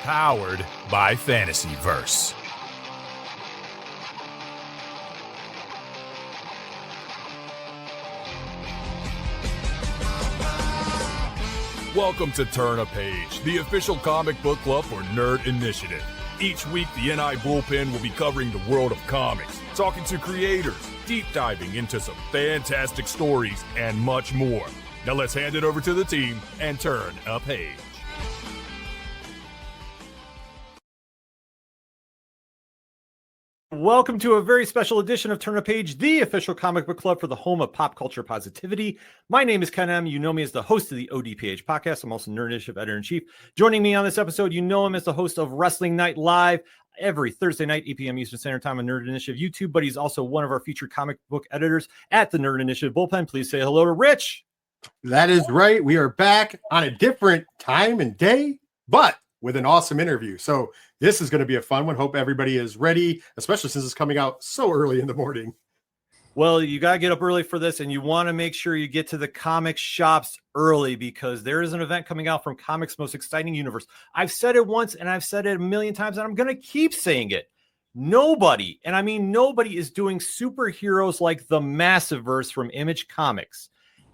Powered by Fantasyverse. Welcome to Turn a Page, the official comic book club for Nerd Initiative. Each week, the NI Bullpen will be covering the world of comics, talking to creators, deep diving into some fantastic stories, and much more. Now let's hand it over to the team and turn a page. Welcome to a very special edition of Turn a Page, the official comic book club for the home of pop culture positivity. My name is Ken M. You know me as the host of the ODPH podcast. I'm also Nerd Initiative Editor-in-Chief. Joining me on this episode, you know him as the host of Wrestling Night Live every Thursday night, 8 p.m. Eastern Standard Time on Nerd Initiative YouTube, but he's also one of our featured comic book editors at the Nerd Initiative Bullpen. Please say hello to Rich. That is right. We are back on a different time and day, but with an awesome interview. So this is going to be a fun one. Hope everybody is ready, especially since it's coming out so early in the morning. Well, you got to get up early for this, and you want to make sure you get to the comic shops early because there is an event coming out from comics' most exciting universe. I've said it once, and I've said it a million times, and I'm going to keep saying it. Nobody, and I mean nobody, is doing superheroes like the Massiverse from Image Comics.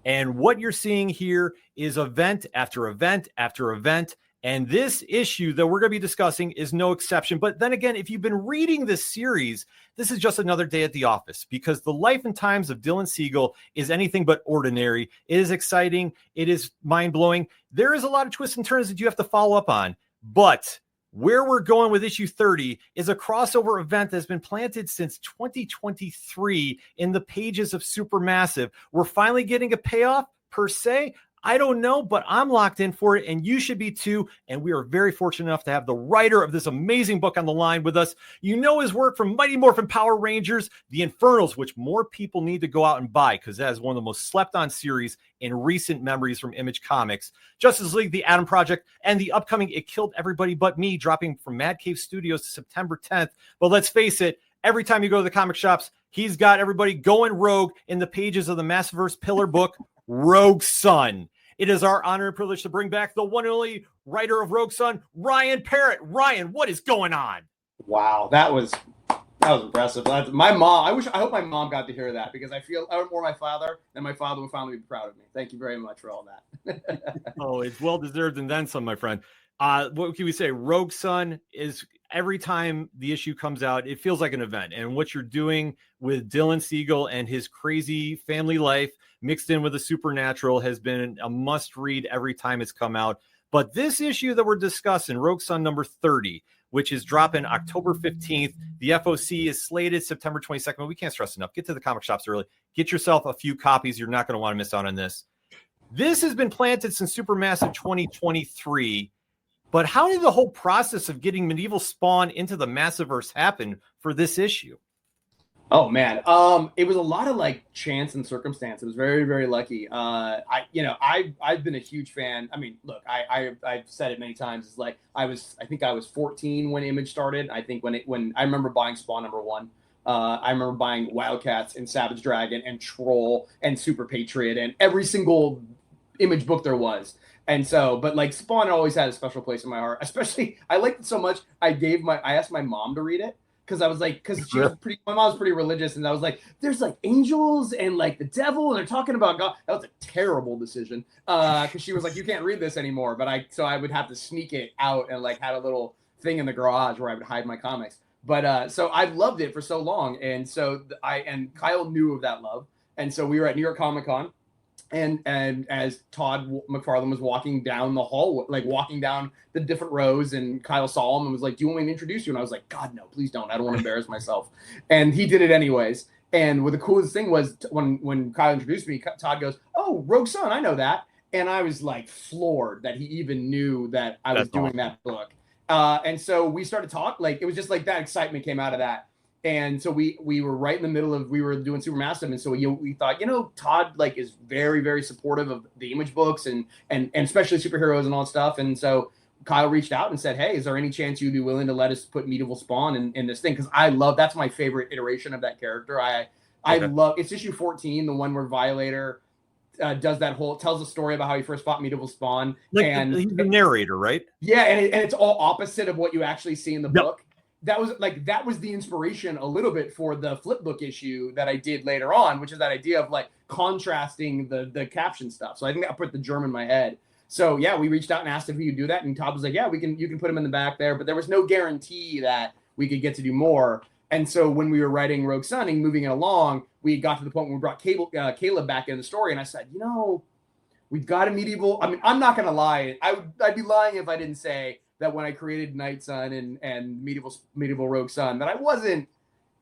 And what you're seeing here is event after event after event. And this issue that we're going to be discussing is no exception. But then again, if you've been reading this series, this is just another day at the office because the life and times of Dylan Siegel is anything but ordinary. It is exciting. It is mind-blowing. There is a lot of twists and turns that you have to follow up on. But where we're going with issue 30 is a crossover event that's been planted since 2023 in the pages of Supermassive. We're finally getting a payoff per se. I don't know, but I'm locked in for it, and you should be too. And we are very fortunate enough to have the writer of this amazing book on the line with us. You know his work from Mighty Morphin Power Rangers, The Infernals, which more people need to go out and buy because that is one of the most slept-on series in recent memories from Image Comics. Justice League, The Atom Project, and the upcoming It Killed Everybody But Me, dropping from Mad Cave Studios to September 10th. But let's face it, every time you go to the comic shops, he's got everybody going rogue in the pages of the Massiverse pillar book, Rogue Sun. It is our honor and privilege to bring back the one and only writer of Rogue Sun, RYAN Parrott. RYAN, what is going on? Wow, that was impressive. My mom, I hope my mom got to hear that because I feel more my father, and my father would finally be proud of me. Thank you very much for all that. Oh, it's well deserved and then some, my friend. What can we say? Rogue Sun is, every time the issue comes out, it feels like an event. And what you're doing with Dylan Siegel and his crazy family life mixed in with the supernatural has been a must read every time it's come out. But this issue that we're discussing, Rogue Sun number 30, which is dropping October 15th. The FOC is slated September 22nd. But we can't stress enough. Get to the comic shops early. Get yourself a few copies. You're not going to want to miss out on this. This has been planted since Supermassive 2023. But how did the whole process of getting Medieval Spawn into the Massiverse happen for this issue? Oh man, it was a lot of like chance and circumstance. It was very, very lucky. I've been a huge fan. I mean, look, I've said it many times. It's like I think I was 14 when Image started. I think when I remember buying Spawn number 1. I remember buying Wildcats and Savage Dragon and Troll and Super Patriot and every single Image book there was. And so, but like Spawn always had a special place in my heart. Especially, I liked it so much. I asked my mom to read it because I was like, my mom's pretty religious, and I was like, there's like angels and like the devil, and they're talking about God. That was a terrible decision because she was like, you can't read this anymore. But I would have to sneak it out and like had a little thing in the garage where I would hide my comics. But so I loved it for so long, and so and Kyle knew of that love, and so we were at New York Comic Con. And as Todd McFarlane was walking down the hall, like walking down the different rows, and Kyle saw him and was like, do you want me to introduce you? And I was like, God, no, please don't. I don't want to embarrass myself. And he did it anyways. And what the coolest thing was when Kyle introduced me, Todd goes, oh, Rogue Sun, I know that. And I was like floored that he even knew that I was doing that book. And so we started talking, like, it was just like that excitement came out of that. And so we were right in the middle of, we were doing Supermassive. And so we thought, Todd like is very, very supportive of the Image books and especially superheroes and all that stuff. And so Kyle reached out and said, hey, is there any chance you'd be willing to let us put Medieval Spawn in this thing? Cause that's my favorite iteration of that character. I love, it's issue 14, the one where Violator does that whole tells a story about how he first fought Medieval Spawn, Like and he's the narrator, right? yeah, and it's all opposite of what you actually see in the book. That was the inspiration a little bit for the flip book issue that I did later on, which is that idea of like contrasting the caption stuff. So I think I put the germ in my head. So yeah, we reached out and asked if we could do that, and TaP was like, yeah, you can put him in the back there, but there was no guarantee that we could get to do more. And so when we were writing Rogue Sun and moving it along, we got to the point where we brought Caleb back in the story, and I said, we've got a medieval. I mean, I'm not gonna lie. I'd be lying if I didn't say that when I created Night Sun and medieval Rogue Sun, that I wasn't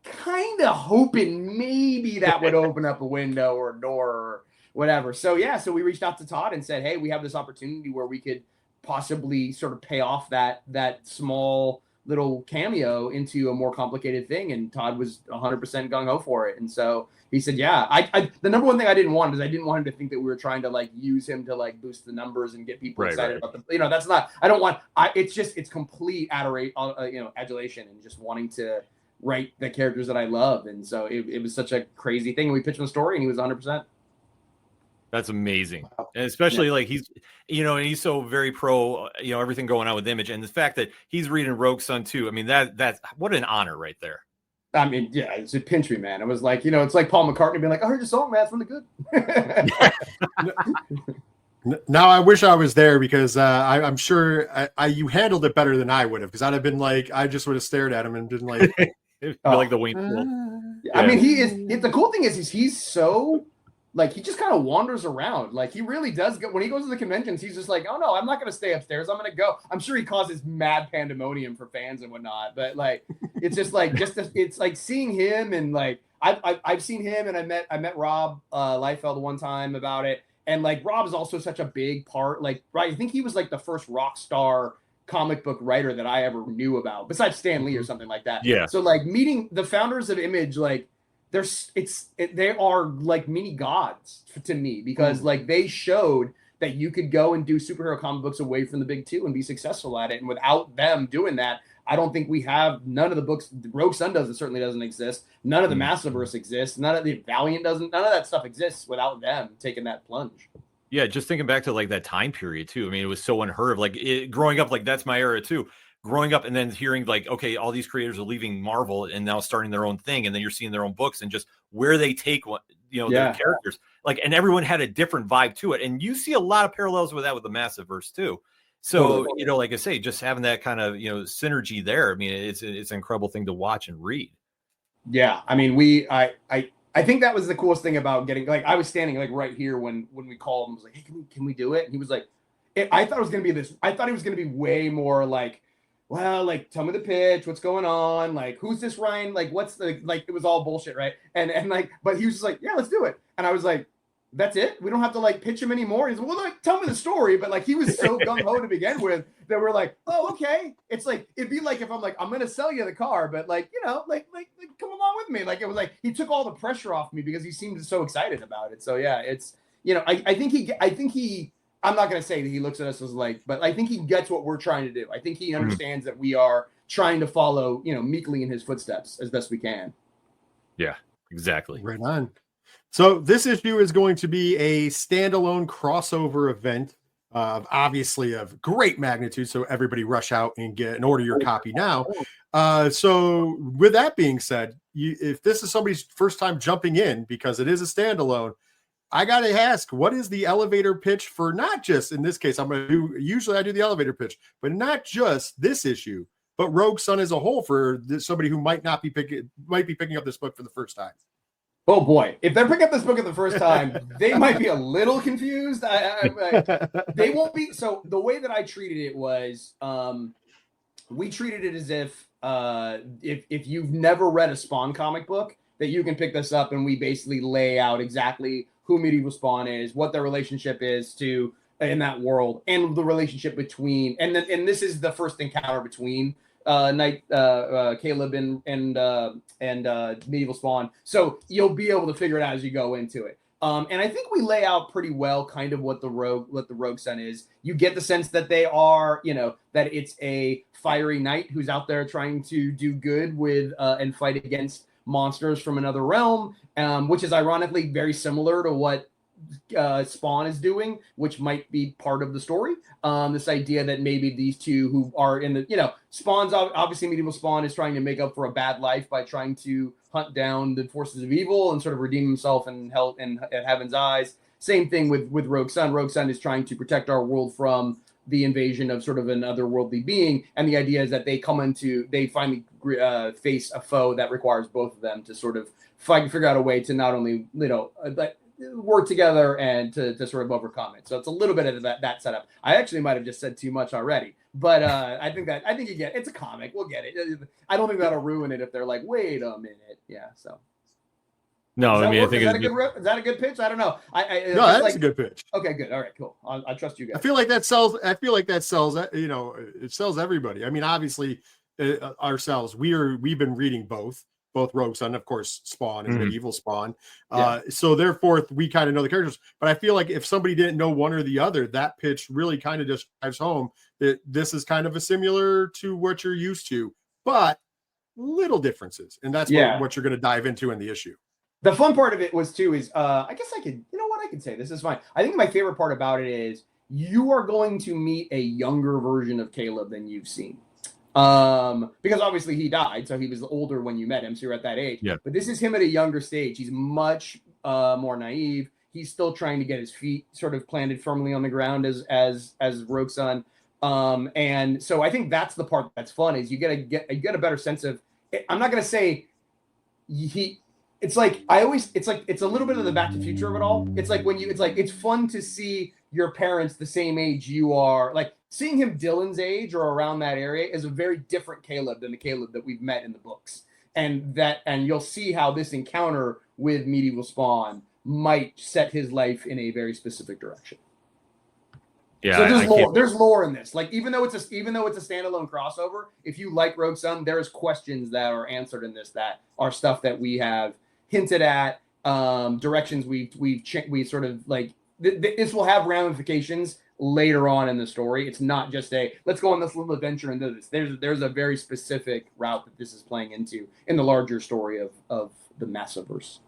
kind of hoping maybe that would open up a window or a door or whatever. So yeah, so we reached out to Todd and said, hey, we have this opportunity where we could possibly sort of pay off that small little cameo into a more complicated thing, and Todd was 100% gung-ho for it. And so he said, yeah, I the number one thing I didn't want is I didn't want him to think that we were trying to like use him to like boost the numbers and get people excited about them. That's not, I don't want, it's complete adulation and just wanting to write the characters that I love. And so it was such a crazy thing. We pitched him a story and he was 100%. That's amazing. And especially like he's, and he's so very pro, everything going on with Image, and the fact that he's reading Rogue Sun too. I mean, that's what an honor right there. I mean, yeah, it pinched me, man. It was like, it's like Paul McCartney being like, I heard your song, man, it's really good. Now I wish I was there because I'm sure you handled it better than I would have, because I'd have been like, I just would have stared at him and been like, like the Wayne Pool. Yeah. I mean, the cool thing is he's so like, he just kind of wanders around. Like, he really does go, when he goes to the conventions, he's just like, oh no, I'm not going to stay upstairs. I'm going to go. I'm sure he causes mad pandemonium for fans and whatnot, but like, it's just like, it's like seeing him, and like, I've seen him, and I met Rob Liefeld one time about it. And like, Rob is also such a big part. Like, right, I think he was like the first rock star comic book writer that I ever knew about, besides Stan Lee or something like that. Yeah. So like, meeting the founders of Image, like, they are like mini gods to me, because like they showed that you could go and do superhero comic books away from the big two and be successful at it. And without them doing that, I don't think we have none of the books. Rogue Sun certainly doesn't exist. None of the Massiverse exists. None of the Valiant doesn't. None of that stuff exists without them taking that plunge. Yeah, just thinking back to like that time period too. I mean, it was so unheard of. Like growing up, like that's my era too. Growing up and then hearing like, okay, all these creators are leaving Marvel and now starting their own thing, and then you're seeing their own books and just where they take their characters. Like, and everyone had a different vibe to it, and you see a lot of parallels with that with the Massiverse too. So like I say, just having that kind of synergy there. I mean, it's an incredible thing to watch and read. Yeah, I mean, I think that was the coolest thing about getting, like, I was standing like right here when we called him. I was like, hey, can we do it? And he was like, I thought it was gonna be this. I thought he was gonna be way more like, well, like, tell me the pitch, what's going on, like, who's this Ryan, like, what's the, like, it was all bullshit, right? And like, but he was just like, yeah, let's do it. And I was like, that's it? We don't have to like pitch him anymore? He's like, well, like, tell me the story. But like, he was so gung-ho to begin with that we're like, oh, okay. It's like, it'd be like if I'm like, I'm gonna sell you the car, but like, like come along with me. Like, it was like he took all the pressure off me because he seemed so excited about it. So yeah, it's, I think he I'm not going to say that he looks at us as like, but I think he gets what we're trying to do. I think he understands that we are trying to follow, meekly in his footsteps as best we can. Yeah, exactly. Right on. So this issue is going to be a standalone crossover event, obviously of great magnitude. So everybody rush out and order your copy now. So with that being said, if this is somebody's first time jumping in, because it is a standalone, I got to ask, what is the elevator pitch for, not just in this case, usually I do the elevator pitch, but not just this issue, but Rogue Sun as a whole for somebody who might be picking up this book for the first time? Oh boy, if they're picking up this book at the first time, they might be a little confused. They won't be. So the way that I treated it was, we treated it as if you've never read a Spawn comic book, that you can pick this up, and we basically lay out exactly who Medieval Spawn is, what their relationship is to in that world, and the relationship between, and this is the first encounter between Caleb and Medieval Spawn. So you'll be able to figure it out as you go into it. And I think we lay out pretty well kind of what the Rogue Sun is. You get the sense that they are, that it's a fiery knight who's out there trying to do good with and fight against monsters from another realm, which is ironically very similar to what Spawn is doing, which might be part of the story. This idea that maybe these two who are in the, Spawn's obviously medieval Spawn is trying to make up for a bad life by trying to hunt down the forces of evil and sort of redeem himself in hell and at Heaven's eyes. Same thing with Rogue Sun. Rogue Sun is trying to protect our world from the invasion of sort of an otherworldly being, and the idea is that they finally face a foe that requires both of them to sort of figure out a way to not only work together and to sort of overcome it. So it's a little bit of that setup. I actually might have just said too much already, but I think you get it. It's a comic. We'll get it. I don't think that'll ruin it if they're like, wait a minute. Yeah. So. No, I mean, I think is that a good pitch? I don't know. No, that's a good pitch. Okay, good. All right, cool. I trust you guys. I feel like that sells. It sells everybody. I mean, obviously, ourselves, we've been reading both Rogue Sun, of course, Spawn and Medieval Spawn. So therefore, we kind of know the characters. But I feel like if somebody didn't know one or the other, that pitch really kind of just drives home that this is kind of a similar to what you're used to, but little differences, and that's what you're going to dive into in the issue. The fun part of it was I guess I could, I can say this is fine. I think my favorite part about it is you are going to meet a younger version of Caleb than you've seen. Because obviously he died, so he was older when you met him, so you're at that age. Yeah. But this is him at a younger stage. He's much more naive. He's still trying to get his feet sort of planted firmly on the ground as Rogue Sun. And so I think that's the part that's fun is you get a better sense of. I'm not gonna say it's like it's a little bit of the Back to the Future of it all. It's like it's fun to see your parents the same age you are. Like seeing him Dylan's age or around that area is a very different Caleb than the Caleb that we've met in the books. And you'll see how this encounter with Medieval Spawn might set his life in a very specific direction. Yeah, so there's lore in this. Like even though it's a standalone crossover, if you like Rogue Sun, there's questions that are answered in this that are stuff that we have hinted at, directions we sort of like. This will have ramifications later on in the story. It's not just let's go on this little adventure and do this. There's a very specific route that this is playing into in the larger story of the Massiverse.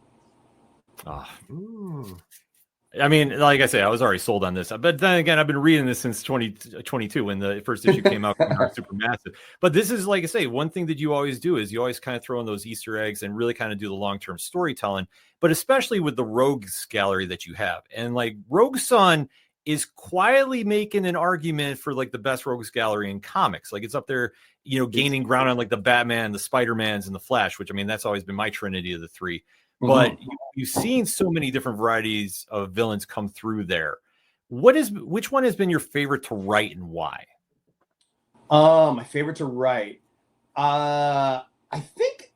I mean, like I say, I was already sold on this, but then again, I've been reading this since 2022 when the first issue came out from Supermassive. But this is, like I say, one thing that you always do is you always kind of throw in those Easter eggs and really kind of do the long-term storytelling, but especially with the Rogues gallery that you have. And like Rogue Sun is quietly making an argument for like the best Rogues gallery in comics. Like it's up there, gaining ground on like the Batman, the Spider-Mans, and the Flash, which I mean, that's always been my trinity of the three. But you've seen so many different varieties of villains come through there. Which one has been your favorite to write and why? My favorite to write. I think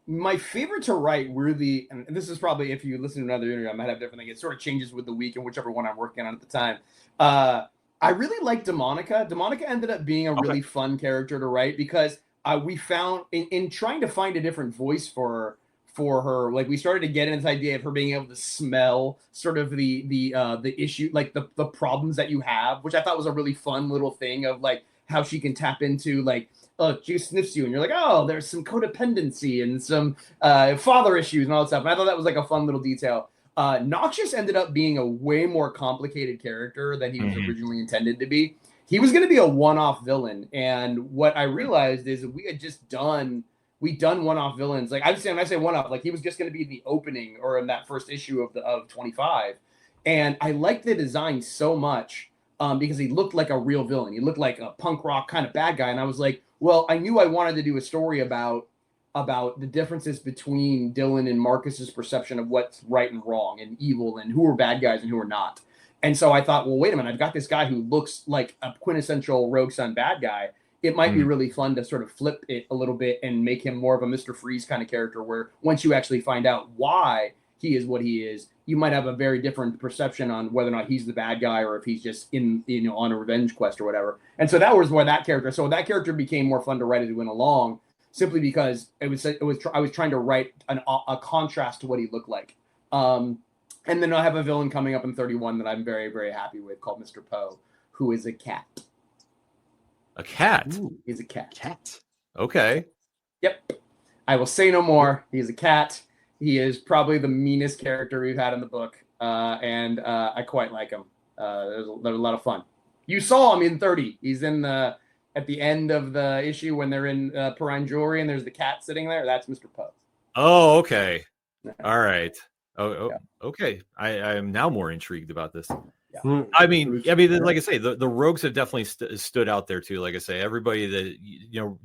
my favorite to write really, and this is probably if you listen to another interview, I might have different things. It sort of changes with the week and whichever one I'm working on at the time. I really like Demonica. Demonica ended up being a really fun character to write because we found in trying to find a different voice for her, like we started to get into this idea of her being able to smell sort of the issue, like the problems that you have, which I thought was a really fun little thing of like how she can tap into like, oh, she sniffs you and you're like, oh, there's some codependency and some father issues and all that stuff. And I thought that was like a fun little detail. Noxious ended up being a way more complicated character than he was originally intended to be. He was going to be a one-off villain. And what I realized is we had just done one-off villains. Like when I say one-off, like he was just going to be the opening or in that first issue of 25. And I liked the design so much because he looked like a real villain. He looked like a punk rock kind of bad guy. And I was like, well, I knew I wanted to do a story about the differences between Dylan and Marcus's perception of what's right and wrong and evil and who are bad guys and who are not. And so I thought, well, wait a minute, I've got this guy who looks like a quintessential Rogue Sun bad guy. It might be really fun to sort of flip it a little bit and make him more of a Mr. Freeze kind of character where once you actually find out why he is what he is, you might have a very different perception on whether or not he's the bad guy or if he's just on a revenge quest or whatever. And so that was where that character became more fun to write as we went along, simply because I was trying to write a contrast to what he looked like. And then I have a villain coming up in 31 that I'm very, very happy with called Mr. Poe, who is a cat. A cat? Ooh, he's a cat. Okay. Yep. I will say no more. He's a cat. He is probably the meanest character we've had in the book. and I quite like him. They're a lot of fun. You saw him in 30. He's in at the end of the issue when they're in Perrine Jewelry and there's the cat sitting there. That's Mr. Poe. Oh, okay. All right. Yeah. Okay. I am now more intrigued about this. Yeah. I mean, like I say, the rogues have definitely stood out there too. Like I say, everybody that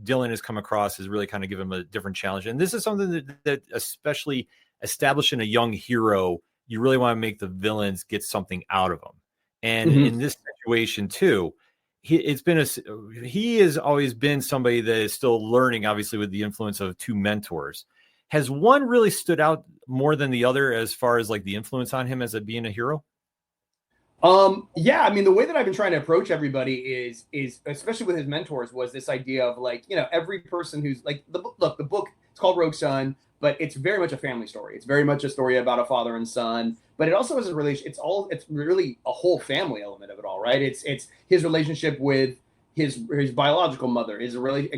Dylan has come across has really kind of given him a different challenge, and this is something that especially establishing a young hero, you really want to make the villains get something out of them. And in this situation too, he has always been somebody that is still learning, obviously with the influence of two mentors. Has one really stood out more than the other as far as like the influence on him as being a hero? Yeah, I mean, the way that I've been trying to approach everybody is especially with his mentors was this idea of like, every person who's like the book, it's called Rogue Son, but it's very much a family story. It's very much a story about a father and son, but it also is a relation. It's really a whole family element of it all, right? It's his relationship with his biological mother,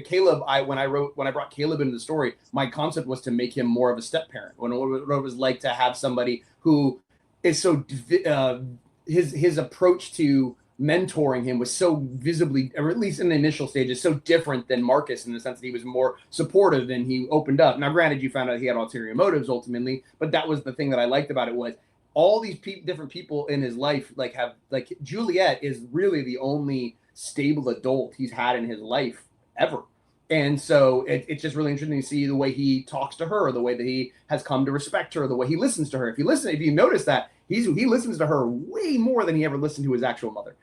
Caleb. When I brought Caleb into the story, my concept was to make him more of a step parent. What it was like to have somebody who is so his approach to mentoring him was so visibly, or at least in the initial stages, so different than Marcus in the sense that he was more supportive and he opened up. Now, granted, you found out he had ulterior motives ultimately, but that was the thing that I liked about it was all these different people in his life, like Juliet is really the only stable adult he's had in his life ever. And so it's just really interesting to see the way he talks to her, the way that he has come to respect her, the way he listens to her. If you notice that, he listens to her way more than he ever listened to his actual mother,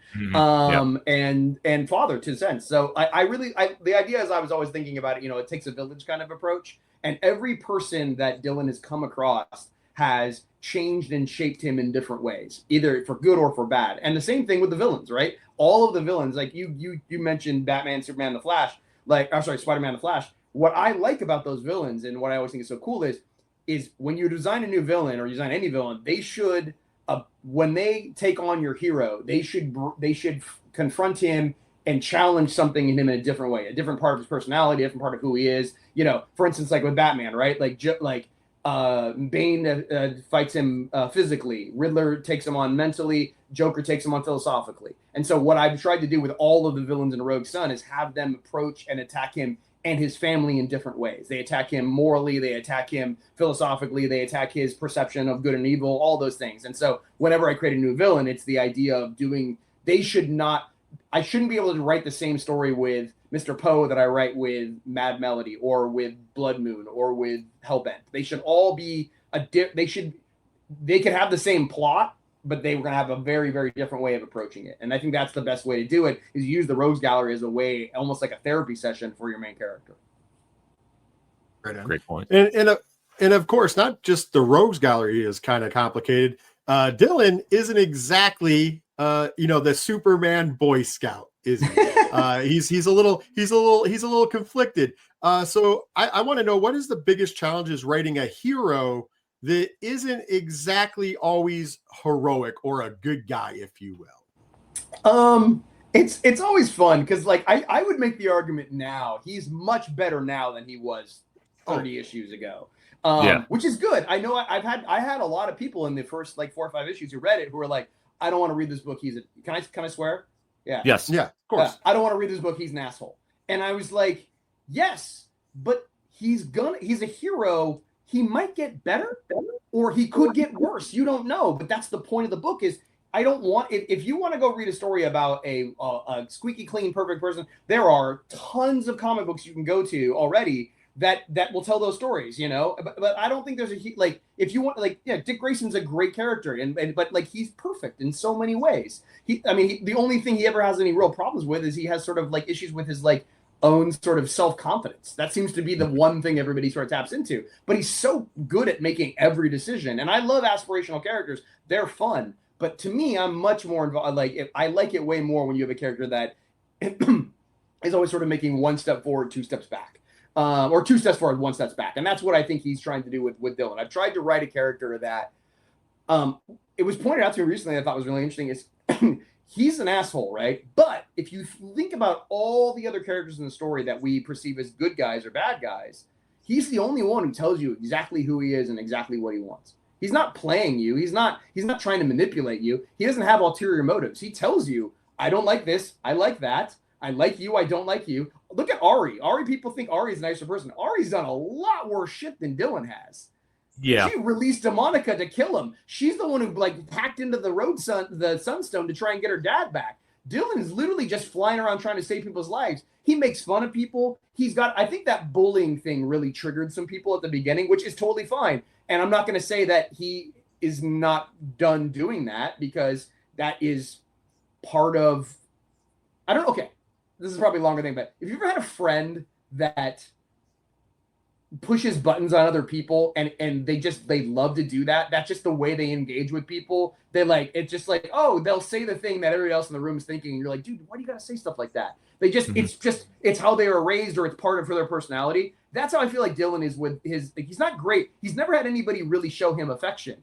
and father to a sense. So I really the idea is I was always thinking about it. It takes a village kind of approach, and every person that Dylan has come across has changed and shaped him in different ways, either for good or for bad. And the same thing with the villains, right? All of the villains, like you mentioned, Batman, Superman, the Flash. Spider-Man, the Flash. What I like about those villains, and what I always think is so cool, is when you design a new villain or you design any villain, they should, when they take on your hero, they should confront him and challenge something in him in a different way, a different part of his personality, a different part of who he is. For instance, like with Batman, right? Bane fights him physically. Riddler takes him on mentally. Joker takes him on philosophically. And so what I've tried to do with all of the villains in Rogue Son is have them approach and attack him and his family in different ways. They attack him morally. They attack him philosophically. They attack his perception of good and evil, all those things. And so whenever I create a new villain, it's the idea of I shouldn't be able to write the same story with Mr. Poe that I write with Mad Melody or with Blood Moon or with Hellbent. They should all be they could have the same plot, but they were going to have a very, very different way of approaching it. And I think that's the best way to do it, is use the Rogues Gallery as a way, almost like a therapy session for your main character. Right on. Great point. And of course, not just the Rogues Gallery is kind of complicated. Dylan isn't exactly the Superman Boy Scout, is he? He's a little conflicted. So I want to know, what is the biggest challenges writing a hero that isn't exactly always heroic or a good guy, if you will? It's always fun because I would make the argument now he's much better now than he was 30 issues ago. Which is good. I know I had a lot of people in the first 4 or 5 issues who read it who were like, I don't want to read this book. Can I swear? Yeah. Yes. Yeah, of course. I don't want to read this book. He's an asshole. And I was like, yes, but he's a hero. He might get better or he could get worse. You don't know. But that's the point of the book is I don't want, if you want to go read a story about a squeaky clean, perfect person, there are tons of comic books you can go to already that will tell those stories, but I don't think there's if you want, Dick Grayson's a great character but he's perfect in so many ways. The only thing he ever has any real problems with is he has sort of issues with his own sort of self-confidence. That seems to be the one thing everybody sort of taps into, but he's so good at making every decision. And I love aspirational characters. They're fun. But to me, I'm much more involved. I like it way more when you have a character that is always sort of making one step forward, 2 steps back. Or 2 steps forward, 1 step back. And that's what I think he's trying to do with Dylan. I've tried to write a character that it was pointed out to me recently I thought was really interesting is he's an asshole, right? But if you think about all the other characters in the story that we perceive as good guys or bad guys, he's the only one who tells you exactly who he is and exactly what he wants. He's not playing you. He's not trying to manipulate you. He doesn't have ulterior motives. He tells you, I don't like this. I like that. I like you. I don't like you. Look at Ari. People think Ari's a nicer person. Ari's done a lot worse shit than Dylan has. Yeah. She released Demonica to kill him. She's the one who hacked into the Sunstone to try and get her dad back. Dylan is literally just flying around trying to save people's lives. He makes fun of people. I think that bullying thing really triggered some people at the beginning, which is totally fine. And I'm not going to say that he is not done doing that, because that is part of, okay, this is probably a longer thing, but if you ever had a friend that pushes buttons on other people and they love to do that, that's just the way they engage with people. It's just like, oh, they'll say the thing that everybody else in the room is thinking, and you're like, dude, why do you gotta say stuff like that? It's how they were raised, or it's part of their personality. That's how I feel like Dylan is with he's not great. He's never had anybody really show him affection.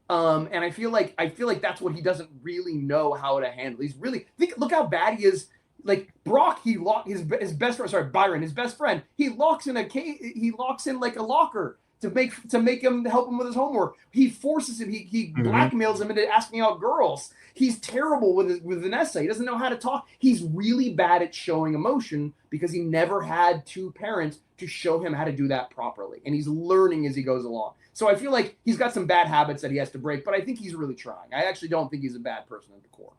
And I feel like that's what he doesn't really know how to handle. He's really look how bad he is. Like Brock, he locked his best friend. Sorry, Byron, his best friend. He locks in like a locker to make him help him with his homework. He forces him. He blackmails him into asking out girls. He's terrible with Vanessa. He doesn't know how to talk. He's really bad at showing emotion because he never had two parents to show him how to do that properly, and he's learning as he goes along. So I feel like he's got some bad habits that he has to break, but I think he's really trying. I actually don't think he's a bad person at the core.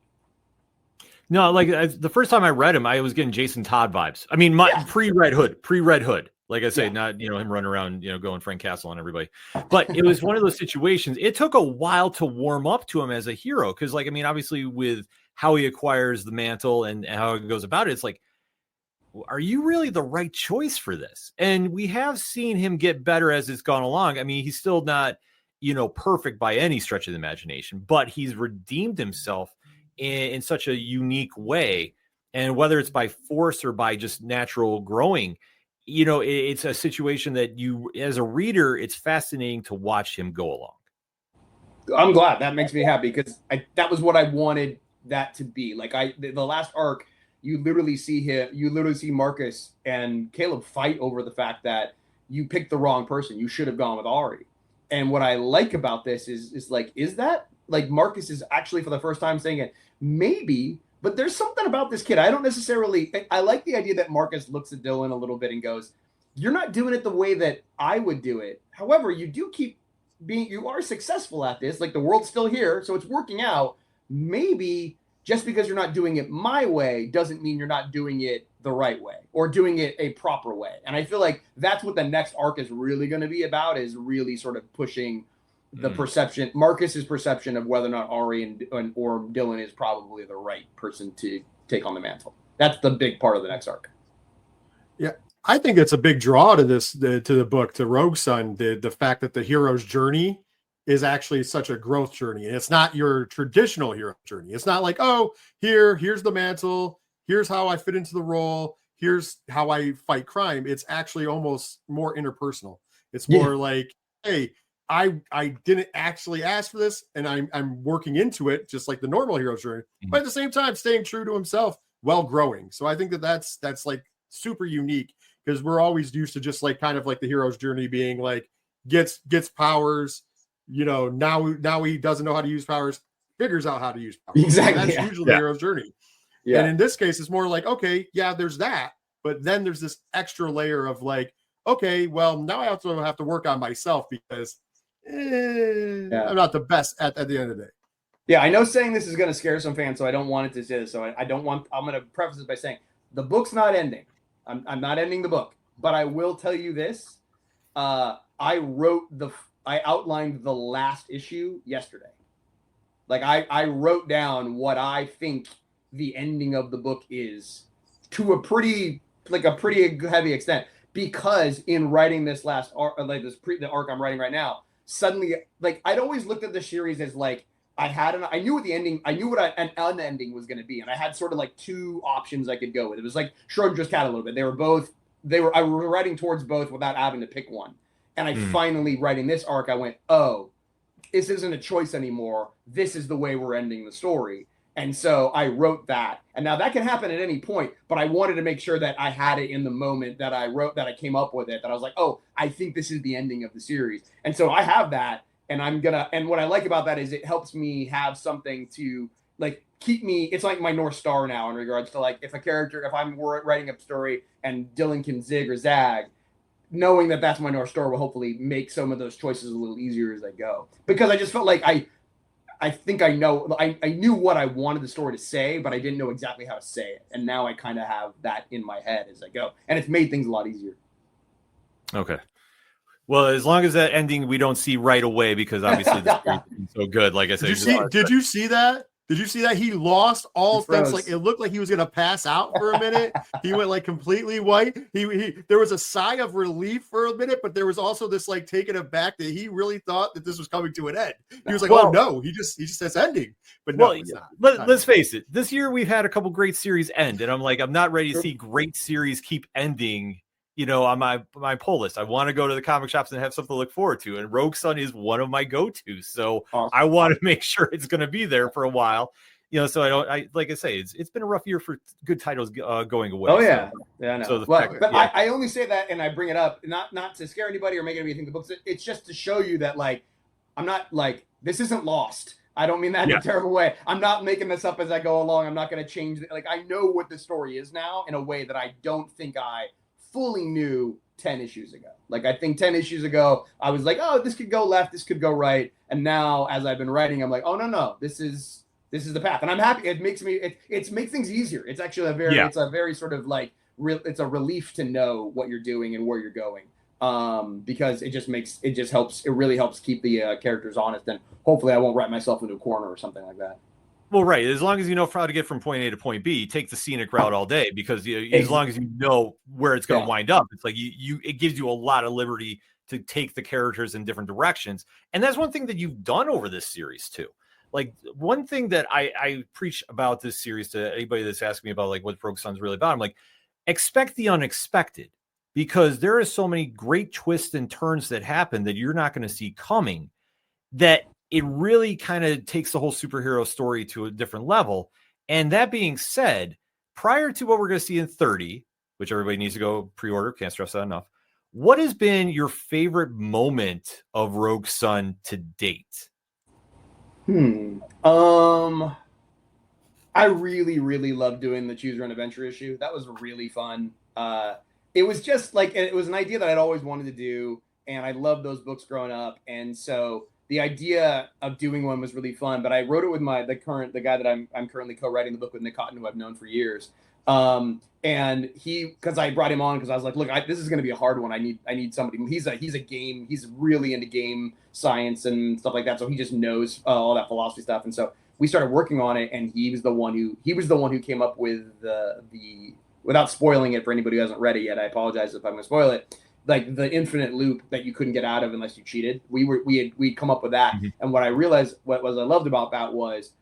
No, the first time I read him, I was getting Jason Todd vibes. I mean, pre-Red Hood. Like I say, not him running around, going Frank Castle on everybody. But it was one of those situations. It took a while to warm up to him as a hero, because, obviously, with how he acquires the mantle and how he goes about it, it's like, are you really the right choice for this? And we have seen him get better as it's gone along. I mean, he's still not, perfect by any stretch of the imagination, but he's redeemed himself in such a unique way. And whether it's by force or by just natural growing, it's a situation that you, as a reader, it's fascinating to watch him go along. I'm glad. That makes me happy, because that was what I wanted that to be. The last arc, you literally see Marcus and Caleb fight over the fact that you picked the wrong person. You should have gone with Ari. And what I like about this is that Marcus is actually for the first time saying it, maybe, but there's something about this kid. I like the idea that Marcus looks at Dylan a little bit and goes, you're not doing it the way that I would do it. However, you are successful at this. The world's still here, so it's working out. Maybe just because you're not doing it my way doesn't mean you're not doing it the right way or doing it a proper way. And I feel like that's what the next arc is really going to be about, is really sort of pushing the perception, Marcus's perception of whether or not Ari or Dylan is probably the right person to take on the mantle. That's the big part of the next arc. Yeah, I think it's a big draw to the book, to Rogue Sun, the fact that the hero's journey is actually such a growth journey. And it's not your traditional hero journey. It's not like, oh, here's the mantle, here's how I fit into the role, here's how I fight crime. It's actually almost more interpersonal. It's more like, hey, I didn't actually ask for this, and I'm working into it just like the normal hero's journey, but at the same time staying true to himself while growing. So I think that's super unique, because we're always used to just kind of the hero's journey being gets powers, now he doesn't know how to use powers, figures out how to use powers. Exactly. That's usually the hero's journey. Yeah. And in this case, it's more okay, yeah, there's that, but then there's this extra layer of okay, well, now I also have to work on myself, because I'm not the best at the end of the day. Yeah, I know saying this is going to scare some fans, so I don't want it to say this. So I'm going to preface this by saying the book's not ending. I'm not ending the book, but I will tell you this. I outlined the last issue yesterday. I wrote down what I think the ending of the book is, to a pretty heavy extent, because in writing this last arc, the arc I'm writing right now, suddenly, I'd always looked at the series as I knew what the ending, I knew what an unending was going to be. And I had sort of two options I could go with. It was like Schrodinger's cat a little bit. I was writing towards both without having to pick one. And I finally, writing this arc, I went, oh, this isn't a choice anymore. This is the way we're ending the story. And so I wrote that. And now that can happen at any point, but I wanted to make sure that I had it in the moment that I wrote, that I came up with it, that I was like, oh, I think this is the ending of the series. And so I have that. and what I like about that is it helps me have something to like keep me. It's like my North Star now in regards to like if I'm writing a story and Dylan can zig or zag, knowing that that's my North Star will hopefully make some of those choices a little easier as I go. Because I just felt like I think I knew what I wanted the story to say, but I didn't know exactly how to say it. And now I kind of have that in my head as I go. And it's made things a lot easier. Okay. Well, as long as that ending we don't see right away, because obviously the story is so good. Like I said, Did you see that? Did you see that? He lost all sense. Like it looked like he was gonna pass out for a minute. He went like completely white. He there was a sigh of relief for a minute, but there was also this like taken aback that he really thought that this was coming to an end. He was like, "Oh no, he just says ending." But no, it's not. Let's face it. This year we've had a couple great series end, and I'm like, I'm not ready to see great series keep ending. On my pull list, I want to go to the comic shops and have something to look forward to. And Rogue Sun is one of my go-tos. So awesome. I want to make sure it's going to be there for a while. So like I say, it's been a rough year for good titles going away. Oh yeah. So, yeah, I know. So I only say that and I bring it up not to scare anybody or make anybody think the books. It's just to show you that like I'm not like this isn't lost. I don't mean that in a terrible way. I'm not making this up as I go along. I'm not going to change it. Like I know what the story is now in a way that I don't think I fully knew 10 issues ago. Like I think 10 issues ago, I was like, oh, this could go left, this could go right. And now as I've been writing, I'm like, oh no, this is the path. And I'm happy. It makes things easier. It's actually it's a very sort of like it's a relief to know what you're doing and where you're going. Because it really helps keep the characters honest, and hopefully I won't write myself into a corner or something like that. Well, right. As long as you know how to get from point A to point B, take the scenic route all day, because as long as you know where it's going to wind up, it's like it gives you a lot of liberty to take the characters in different directions. And that's one thing that you've done over this series too. Like one thing that I preach about this series to anybody that's asking me about like what Rogue Sun's really about, I'm like, expect the unexpected, because there are so many great twists and turns that happen that you're not going to see coming, that it really kind of takes the whole superhero story to a different level. And that being said, prior to what we're going to see in 30, which everybody needs to go pre-order, can't stress that enough, what has been your favorite moment of Rogue Sun to date? I really, really loved doing the Choose Your Own Adventure issue. That was really fun. It was just like, it was an idea that I'd always wanted to do, and I loved those books growing up. And so the idea of doing one was really fun, but I wrote it with the guy that I'm currently co-writing the book with, Nick Cotton, who I've known for years. And because I brought him on because I was like, look, this is going to be a hard one. I need somebody. He's really into game science and stuff like that. So he just knows all that philosophy stuff. And so we started working on it, and he was the one who came up with the without spoiling it for anybody who hasn't read it yet. I apologize if I'm going to spoil it. Like the infinite loop that you couldn't get out of unless you cheated. We'd come up with that. Mm-hmm. And what I realized, what I loved about that was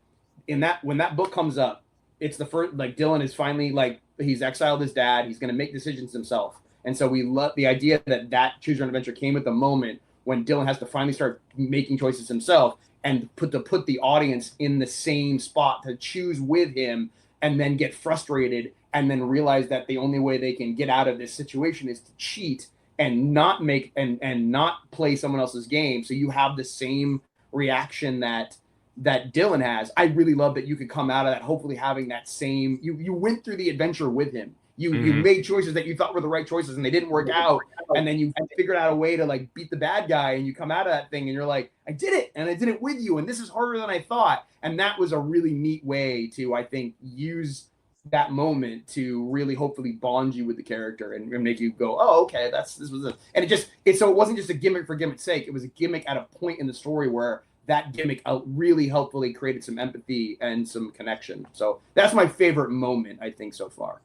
when that book comes up, it's the first, like Dylan is finally like, he's exiled his dad. He's going to make decisions himself. And so we love the idea that Choose Your Own Adventure came at the moment when Dylan has to finally start making choices himself and put the audience in the same spot to choose with him, and then get frustrated and then realize that the only way they can get out of this situation is to cheat and not make and not play someone else's game. So you have the same reaction that Dylan has. I really love that you could come out of that hopefully having that same, you went through the adventure with him. You made choices that you thought were the right choices and they didn't work out. And then you figured out a way to like beat the bad guy, and you come out of that thing and you're like, I did it. And I did it with you. And this is harder than I thought. And that was a really neat way to, I think, use that moment to really hopefully bond you with the character and make you go, oh, okay, this was it. And so it wasn't just a gimmick for gimmick's sake. It was a gimmick at a point in the story where that gimmick really helpfully created some empathy and some connection. So that's my favorite moment, I think, so far.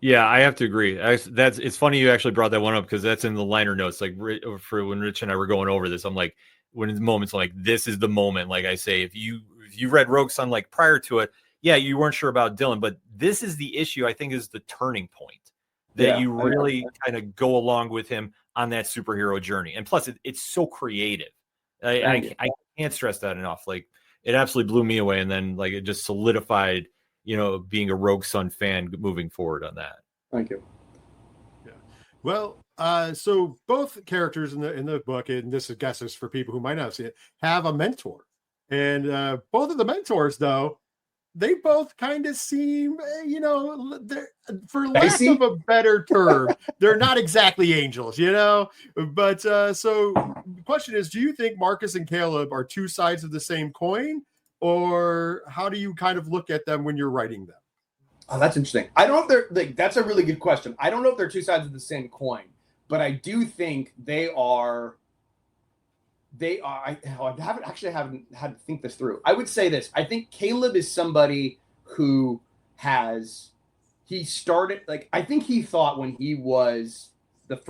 Yeah, I have to agree. It's funny you actually brought that one up, because that's in the liner notes. Like for when Rich and I were going over this, I'm like, when it's moments like this is the moment. Like I say, if you read Rogue Sun like prior to it, yeah, you weren't sure about Dylan, but this is the issue, I think, is the turning point that you really kind of go along with him on that superhero journey. And plus, it's so creative. I can't stress that enough. Like, it absolutely blew me away. And then, like, it just solidified, being a Rogue Sun fan moving forward on that. Thank you. Yeah. Well, so both characters in the book, and this is guesses for people who might not see it, have a mentor, and both of the mentors, though, they both kind of seem, for lack of a better term, they're not exactly angels, But so the question is, do you think Marcus and Caleb are two sides of the same coin, or how do you kind of look at them when you're writing them? Oh, that's interesting. I don't know if they're that's a really good question. I don't know if they're two sides of the same coin, but I do think they are. I haven't had to think this through. I would say this. I think Caleb is somebody who he started, I think he thought when he was one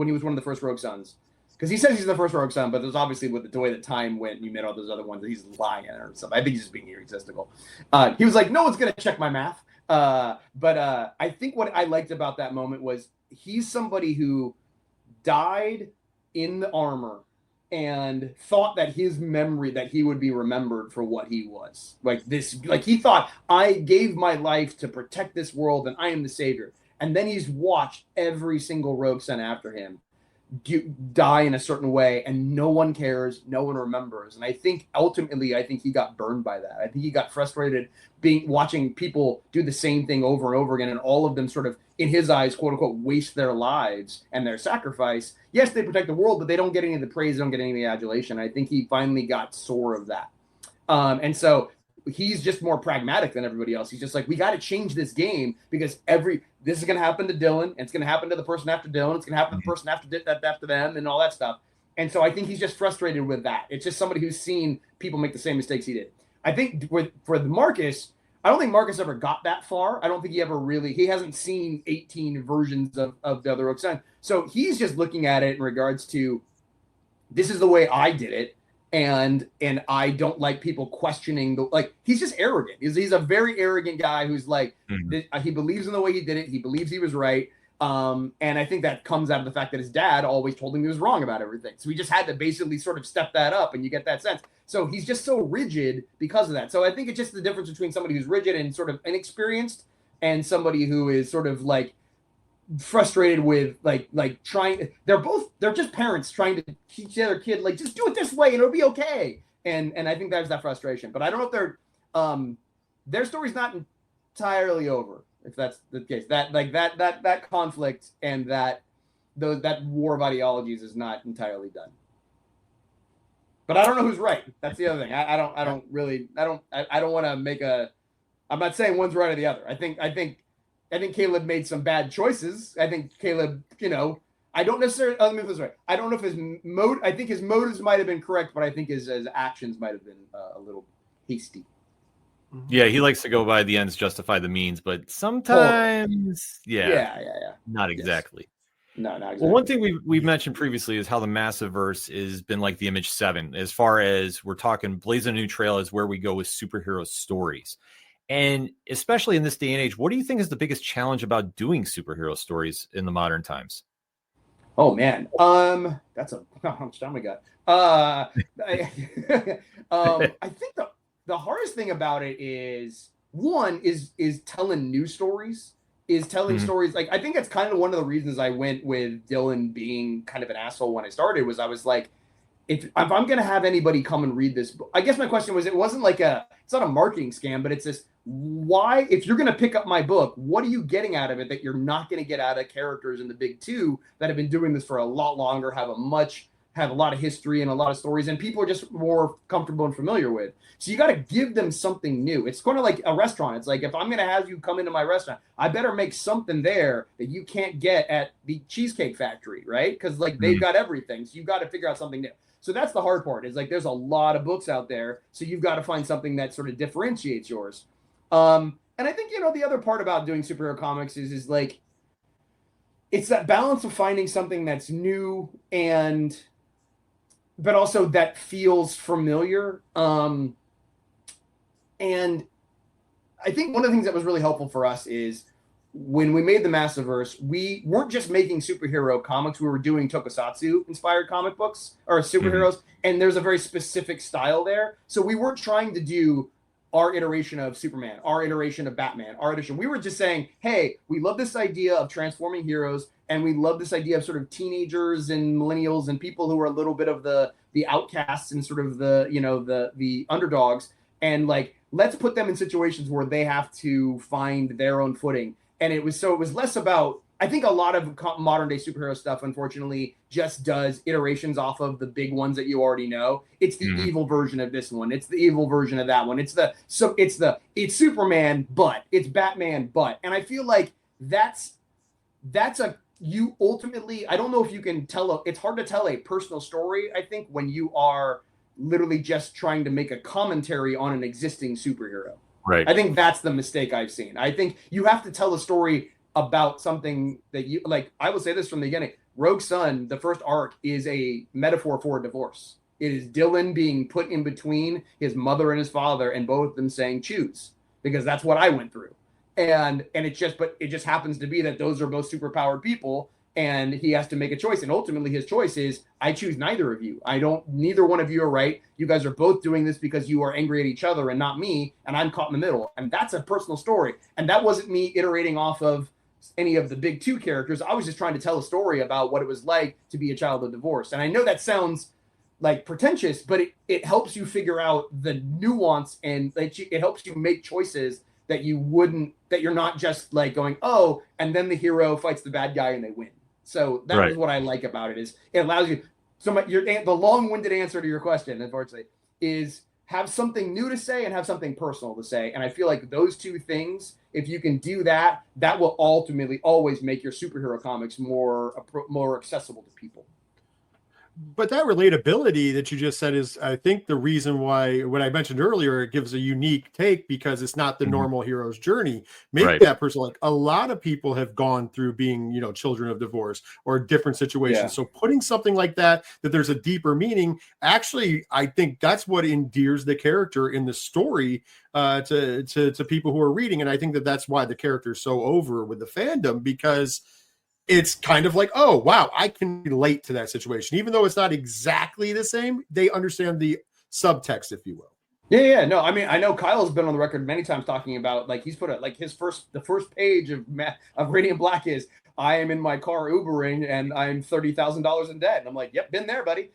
of the first Rogue Sons, because he says he's the first Rogue Son, but there's obviously with the way that time went and you made all those other ones that he's lying or something. I think he's just being egotistical. He was like, no one's going to check my math. But I think what I liked about that moment was he's somebody who died in the armor and thought that his memory, that he would be remembered for what he was. He thought, I gave my life to protect this world and I am the savior. And then he's watched every single Rogue Son after him die in a certain way, and no one cares, no one remembers. And I think ultimately, he got burned by that. I think he got frustrated watching people do the same thing over and over again, and all of them sort of, in his eyes, quote unquote, waste their lives and their sacrifice. Yes, they protect the world, but they don't get any of the praise, they don't get any of the adulation. I think he finally got sore of that. And so he's just more pragmatic than everybody else. He's just like, we got to change this game because this is going to happen to Dylan, and it's going to happen to the person after Dylan, it's going to happen to the person after them, and all that stuff. And so I think he's just frustrated with that. It's just somebody who's seen people make the same mistakes he did. I think for Marcus, I don't think Marcus ever got that far. I don't think he hasn't seen 18 versions of the other Rogue Son. So he's just looking at it in regards to, this is the way I did it. And I don't like people questioning he's just arrogant. He's a very arrogant guy who's he believes in the way he did it. He believes he was right. And I think that comes out of the fact that his dad always told him he was wrong about everything. So he just had to basically sort of step that up, and you get that sense. So he's just so rigid because of that. So I think it's just the difference between somebody who's rigid and sort of inexperienced and somebody who is sort of frustrated with trying. They're just parents trying to teach their kid just do it this way and it'll be okay. And I think there's that frustration. But I don't know if their story's not entirely over, if that's the case. That conflict and that war of ideologies is not entirely done. But I don't know who's right. That's the other thing. I don't want to make I'm not saying one's right or the other. I think Caleb made some bad choices. I think Caleb, I don't necessarily, let me put this right. I don't know if I think his motives might have been correct, but I think his actions might have been a little hasty. Yeah, he likes to go by the ends justify the means, but sometimes, not exactly. Yes. No, not exactly. Well, one thing we've mentioned previously is how the Massiverse has been like the Image 7, as far as we're talking blazing a new trail is where we go with superhero stories. And especially in this day and age, what do you think is the biggest challenge about doing superhero stories in the modern times? Oh man, that's how much time we got. I think the hardest thing about it is telling new stories. Stories. I think that's kind of one of the reasons I went with Dylan being kind of an asshole when I started. Was I was like, if I'm going to have anybody come and read this book, I guess my question was, it wasn't it's not a marketing scam, but it's this, why, if you're going to pick up my book, what are you getting out of it that you're not going to get out of characters in the big two that have been doing this for a lot longer, have a lot of history and a lot of stories, and people are just more comfortable and familiar with. So you got to give them something new. It's kind of like a restaurant. It's like, if I'm going to have you come into my restaurant, I better make something there that you can't get at the Cheesecake Factory, right? Because they've got everything. So you got to figure out something new. So that's the hard part, is there's a lot of books out there. So you've got to find something that sort of differentiates yours. And I think, the other part about doing superhero comics is it's that balance of finding something that's new but also that feels familiar. And I think one of the things that was really helpful for us is when we made the Massiverse, we weren't just making superhero comics. We were doing tokusatsu inspired comic books or superheroes. And there's a very specific style there. So we weren't trying to do our iteration of Superman, our iteration of Batman, our iteration. We were just saying, hey, we love this idea of transforming heroes, and we love this idea of sort of teenagers and millennials and people who are a little bit of the outcasts and sort of the, you know, the underdogs, and like, let's put them in situations where they have to find their own footing. And it was less about, I think a lot of modern day superhero stuff, unfortunately, just does iterations off of the big ones that you already know. It's the evil version of this one. It's the evil version of that one. It's Superman, but it's Batman, but, and I feel like you ultimately, I don't know if you can it's hard to tell a personal story, I think, when you are literally just trying to make a commentary on an existing superhero. Right. I think that's the mistake I've seen. I think you have to tell a story about something that you like. I will say this from the beginning: Rogue Sun, the first arc, is a metaphor for a divorce. It is Dylan being put in between his mother and his father, and both of them saying choose, because that's what I went through. And it just happens to be that those are both superpowered people, and he has to make a choice. And ultimately his choice is, I choose neither of you. Neither one of you are right. You guys are both doing this because you are angry at each other and not me, and I'm caught in the middle. And that's a personal story. And that wasn't me iterating off of any of the big two characters. I was just trying to tell a story about what it was like to be a child of divorce. And I know that sounds like pretentious, but it helps you figure out the nuance, and it helps you make choices that you're not just like going, oh, and then the hero fights the bad guy and they win. So that is what I like about it, is it allows you. So the long-winded answer to your question, unfortunately, is have something new to say and have something personal to say. And I feel like those two things, if you can do that, that will ultimately always make your superhero comics more accessible to people. But that relatability that you just said is, I think, the reason why, what I mentioned earlier, it gives a unique take, because it's not the normal hero's journey. Make that person, like a lot of people have gone through being, you know, children of divorce or different situations. Yeah. So putting something like that there's a deeper meaning, actually, I think that's what endears the character in the story to people who are reading. And I think that's why the character is so over with the fandom, because it's kind of like, oh, wow, I can relate to that situation. Even though it's not exactly the same, they understand the subtext, if you will. Yeah. No, I mean, I know Kyle's been on the record many times talking about, like, he's put it like the first page of Radiant Black is, I am in my car Ubering and I'm $30,000 in debt. And I'm like, yep, been there, buddy.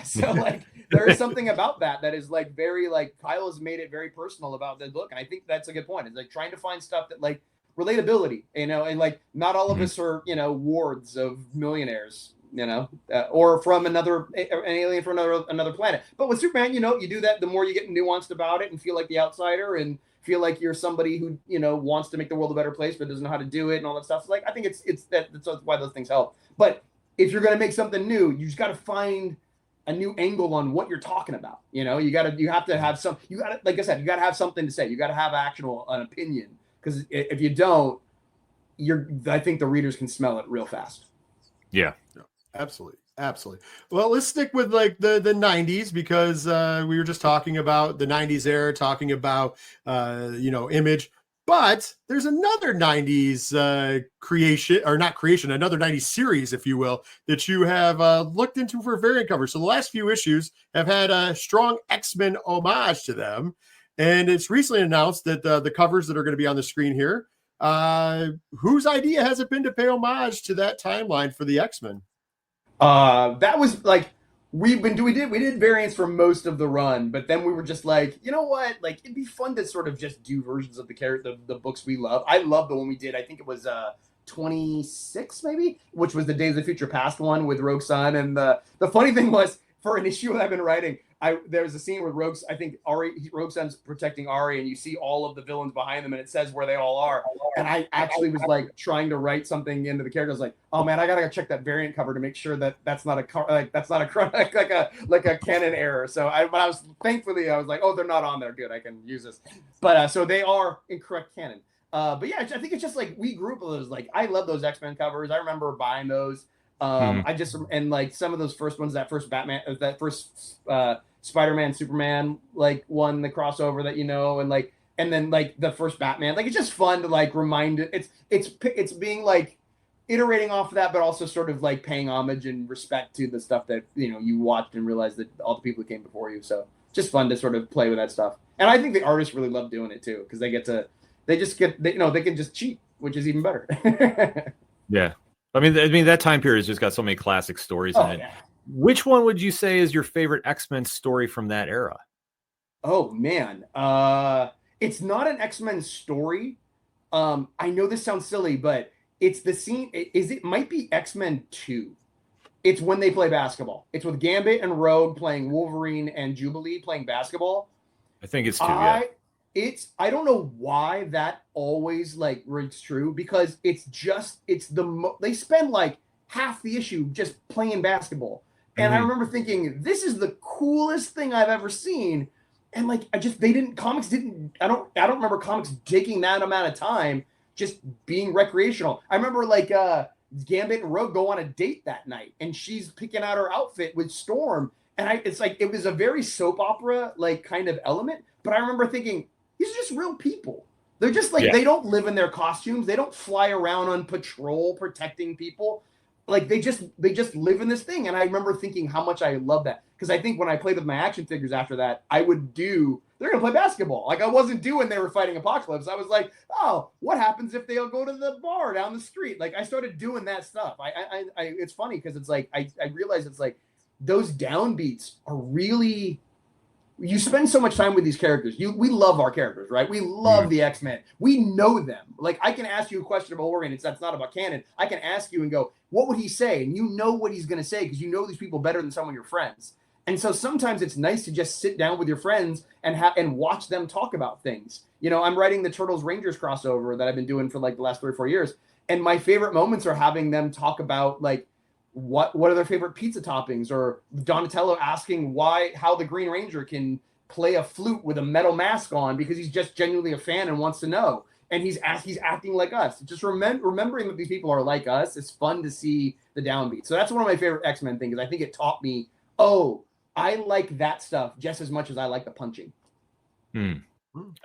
So like, there is something about that is like very, like, Kyle has made it very personal about the book. And I think that's a good point. It's like trying to find stuff that, like, relatability, you know, and like, not all of us are, you know, wards of millionaires, you know, or from an alien from another planet. But with Superman, you know, you do that, the more you get nuanced about it and feel like the outsider and feel like you're somebody who, you know, wants to make the world a better place but doesn't know how to do it and all that stuff. So, like, I think that's why those things help. But if you're going to make something new, you just got to find a new angle on what you're talking about. You know, you have to have like I said, you got to have something to say. You got to have an opinion. Because if you don't, I think the readers can smell it real fast. Yeah, absolutely. Well, let's stick with like the 90s, because we were just talking about the 90s era, talking about Image, but there's another 90s another 90s series, if you will, that you have looked into for variant covers. So the last few issues have had a strong X-Men homage to them. And it's recently announced that the covers that are going to be on the screen here, whose idea has it been to pay homage to that timeline for the X-Men? That was like, we did variants for most of the run, but then we were just like, you know what? Like, it'd be fun to sort of just do versions of the books we love. I love the one we did. I think it was 26 maybe, which was the Days of Future Past one with Rogue Sun. And the funny thing was, for an issue I've been writing, there was a scene where Rogue Sun's protecting Ari, and you see all of the villains behind them, and it says where they all are. And I actually was like trying to write something into the character. I was like, oh man, I gotta check that variant cover to make sure that that's not a canon error. So I was like, oh, they're not on there. Good, I can use this. But so they are incorrect canon. But yeah, I think it's just like, we grew up with those. Like, I love those X-Men covers. I remember buying those. And like some of those first ones, that first Spider-Man, Superman, like one, the crossover that, you know, and then like the first Batman, like, it's just fun to like remind it. It's being like iterating off of that, but also sort of like paying homage and respect to the stuff that, you know, you watched and realized that all the people who came before you. So just fun to sort of play with that stuff. And I think the artists really love doing it too, because they can just cheat, which is even better. Yeah. I mean, that time period has just got so many classic stories in it. Yeah. Which one would you say is your favorite X-Men story from that era? Oh man. It's not an X-Men story. I know this sounds silly, but it's the scene. It might be X-Men 2. It's when they play basketball. It's with Gambit and Rogue playing Wolverine and Jubilee playing basketball. I think it's 2. Yeah. I don't know why that always like rings true, because they spend like half the issue just playing basketball. And I remember thinking, this is the coolest thing I've ever seen. And like, I don't remember comics taking that amount of time just being recreational. I remember like Gambit and Rogue go on a date that night, and she's picking out her outfit with Storm. And it's like, it was a very soap opera like kind of element. But I remember thinking, these are just real people. They're just like, they don't live in their costumes. They don't fly around on patrol protecting people. Like they just live in this thing. And I remember thinking how much I love that. Because I think when I played with my action figures after that, they're going to play basketball. Like I wasn't doing they were fighting Apocalypse. I was like, oh, what happens if they'll go to the bar down the street? Like I started doing that stuff. It's funny because it's like, I realized it's like those downbeats are really, you spend so much time with these characters. We love our characters, right? We love the X-Men. We know them. Like I can ask you a question about Wolverine. That's not about canon. I can ask you and go, what would he say? And you know what he's going to say because you know these people better than some of your friends. And so sometimes it's nice to just sit down with your friends and watch them talk about things. You know, I'm writing the Turtles Rangers crossover that I've been doing for like the last 3 or 4 years. And my favorite moments are having them talk about like, what are their favorite pizza toppings, or Donatello asking how the Green Ranger can play a flute with a metal mask on because he's just genuinely a fan and wants to know. And he's acting like us. Just remembering that these people are like us. It's fun to see the downbeat. So that's one of my favorite X-Men things. I think it taught me, I like that stuff just as much as I like the punching. I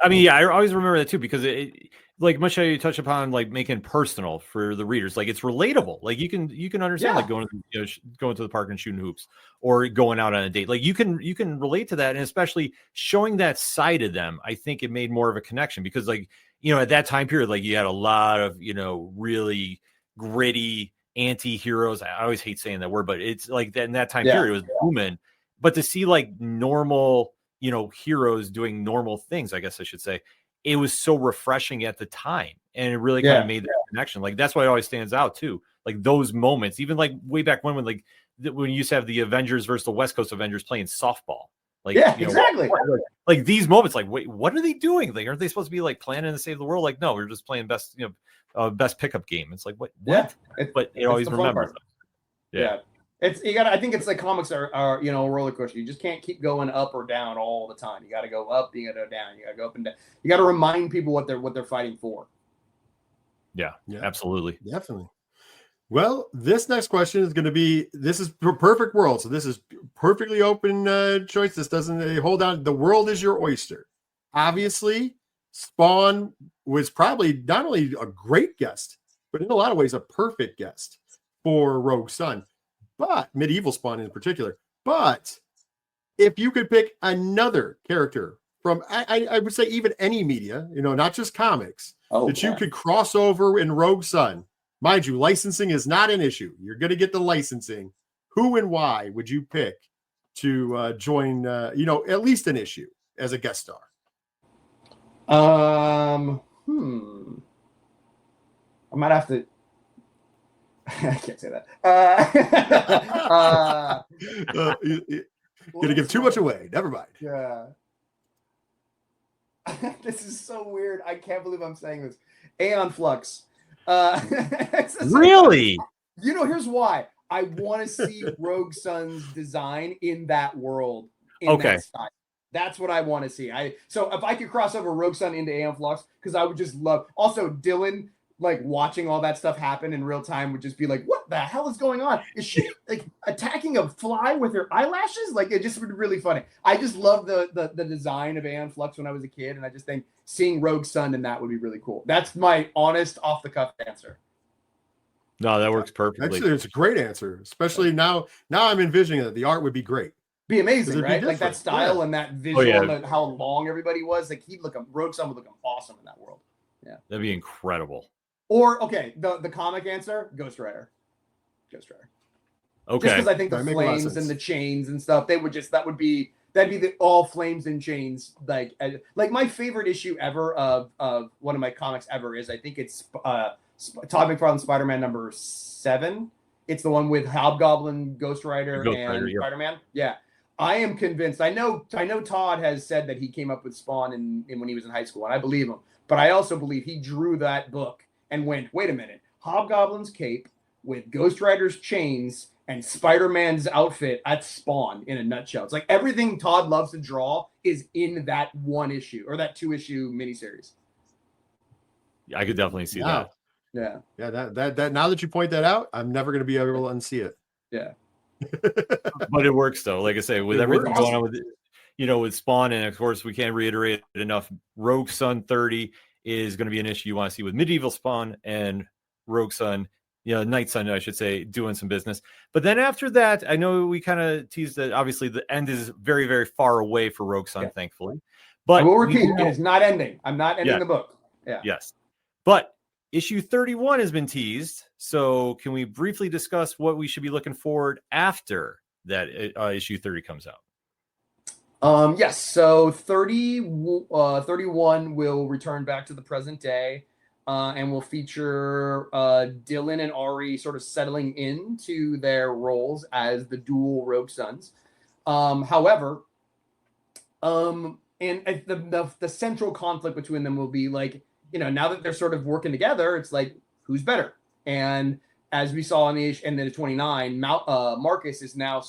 mean, yeah, I always remember that too, because it like much how you touch upon like making personal for the readers, like it's relatable. Like you can understand like going to the park and shooting hoops, or going out on a date. Like you can relate to that, and especially showing that side of them. I think it made more of a connection because like, you know, at that time period, like you had a lot of, you know, really gritty anti-heroes. I always hate saying that word, but it's like that in that time period it was booming. But to see like normal, you know, heroes doing normal things, I guess I should say, it was so refreshing at the time. And it really kind of made that connection. Like, that's why it always stands out too. Like those moments, even like way back when like when you used to have the Avengers versus the West Coast Avengers playing softball. Like, exactly. Like these moments, like, wait, what are they doing? Like, aren't they supposed to be like planning to save the world? Like, no, we're just playing best pickup game. It's like, what? But it always remembers. I think it's like comics are you know, a roller coaster. You just can't keep going up or down all the time. You got to go up, you got to go down, you got to go up and down. You got to remind people what they're fighting for. Yeah, absolutely. Definitely. Well, this next question is going to be, this is perfect world. So this is perfectly open choice. This doesn't hold on. The world is your oyster. Obviously, Spawn was probably not only a great guest, but in a lot of ways, a perfect guest for Rogue Sun. But medieval Spawn in particular. But if you could pick another character from, I would say even any media, you know, not just comics, you could cross over in Rogue Sun. Mind you, licensing is not an issue. You're going to get the licensing. Who and why would you pick to join, you know, at least an issue as a guest star? I might have to. I can't say that. Gonna give too much away. Never mind. Yeah. This is so weird. I can't believe I'm saying this. Aeon Flux. Really? You know, here's why. I want to see Rogue Sun's design in that world. That style. That's what I want to see. So if I could cross over Rogue Sun into Aeon Flux, because I would just love. Also, Dylan, like watching all that stuff happen in real time, would just be like, what the hell is going on? Is she like attacking a fly with her eyelashes? Like, it just would be really funny. I just love the design of Aeon Flux when I was a kid, and I just think seeing Rogue Sun in that would be really cool. That's my honest off the cuff answer. No, that works perfectly. Actually, it's a great answer, especially now I'm envisioning that the art would be great. Be amazing, It'd be right? Like that different. style Yeah. and that visual, yeah. and how long everybody was. Like Rogue Sun would look awesome in that world. Yeah, That'd be incredible. Or okay, the comic answer, Ghost Rider. Ghost Rider. Okay. Just because I think the That make a lot of flames and sense. the chains and stuff, that'd be the all flames and chains. Like my favorite issue ever of one of my comics ever is, I think it's Todd McFarlane's Spider-Man number 7. It's the one with Hobgoblin, Ghost Rider, and yeah. Spider-Man. Yeah. I am convinced. I know Todd has said that he came up with Spawn in when he was in high school, and I believe him. But I also believe he drew that book and went, wait a minute, Hobgoblin's cape with Ghost Rider's chains and Spider-Man's outfit at Spawn in a nutshell. It's like everything Todd loves to draw is in that one issue or that 2-issue miniseries. I could definitely see that. Yeah. Yeah. That now that you point that out, I'm never going to be able to unsee it. Yeah. But it works though. Like I say, with It everything works. going on with, with Spawn, and of course we can't reiterate it enough. Rogue Sun 30 is going to be an issue you want to see with Medieval Spawn and Rogue Sun, Night Sun, I should say, doing some business. But then after that, I know we kind of teased that obviously the end is very, very far away for Rogue Sun, thankfully. But I will repeat, it is not ending. I'm not ending Yeah. the book. Yeah. Yes. But issue 31 has been teased. So can we briefly discuss what we should be looking forward after that issue 30 comes out? Yes. So 31 will return back to the present day, and will feature Dylan and Ari sort of settling into their roles as the dual Rogue Sons. However, and the central conflict between them will be like, now that they're sort of working together, it's like, who's better? And as we saw in the 29, Marcus is now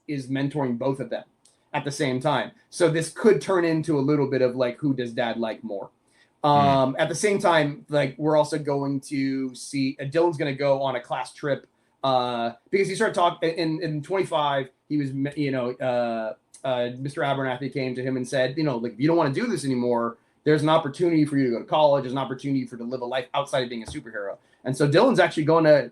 is mentoring both of them at the same time. So this could turn into a little bit of like, who does dad like more? At the same time, like, we're also going to see Dylan's going to go on a class trip because he started talking in 25. He was, Mr. Abernathy came to him and said, like, if you don't want to do this anymore, there's an opportunity for you to go to college. There's an opportunity for you to live a life outside of being a superhero. And so Dylan's actually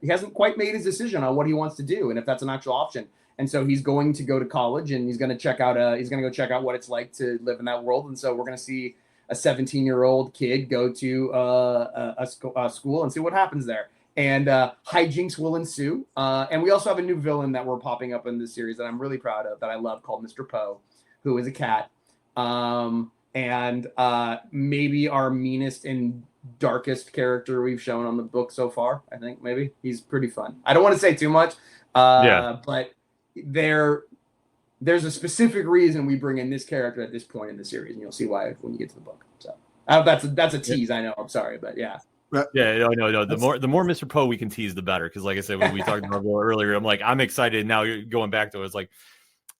he hasn't quite made his decision on what he wants to do and if that's an actual option. And so he's going to go to college and he's going to go check out what it's like to live in that world. And so we're going to see a 17-year-old kid go to a school and see what happens there. And hijinks will ensue. And we also have a new villain that we're popping up in this series that I'm really proud of, that I love, called Mr. Poe, who is a cat. And maybe our meanest and darkest character we've shown on the book so far. I think maybe he's pretty fun. I don't want to say too much, but there's a specific reason we bring in this character at this point in the series, and you'll see why when you get to the book. So that's a tease. I know. I'm sorry, but yeah. Yeah, no. The more Mr. Poe we can tease, the better. Because like I said, when we talked about earlier, I'm excited now. You're going back to it. It's like,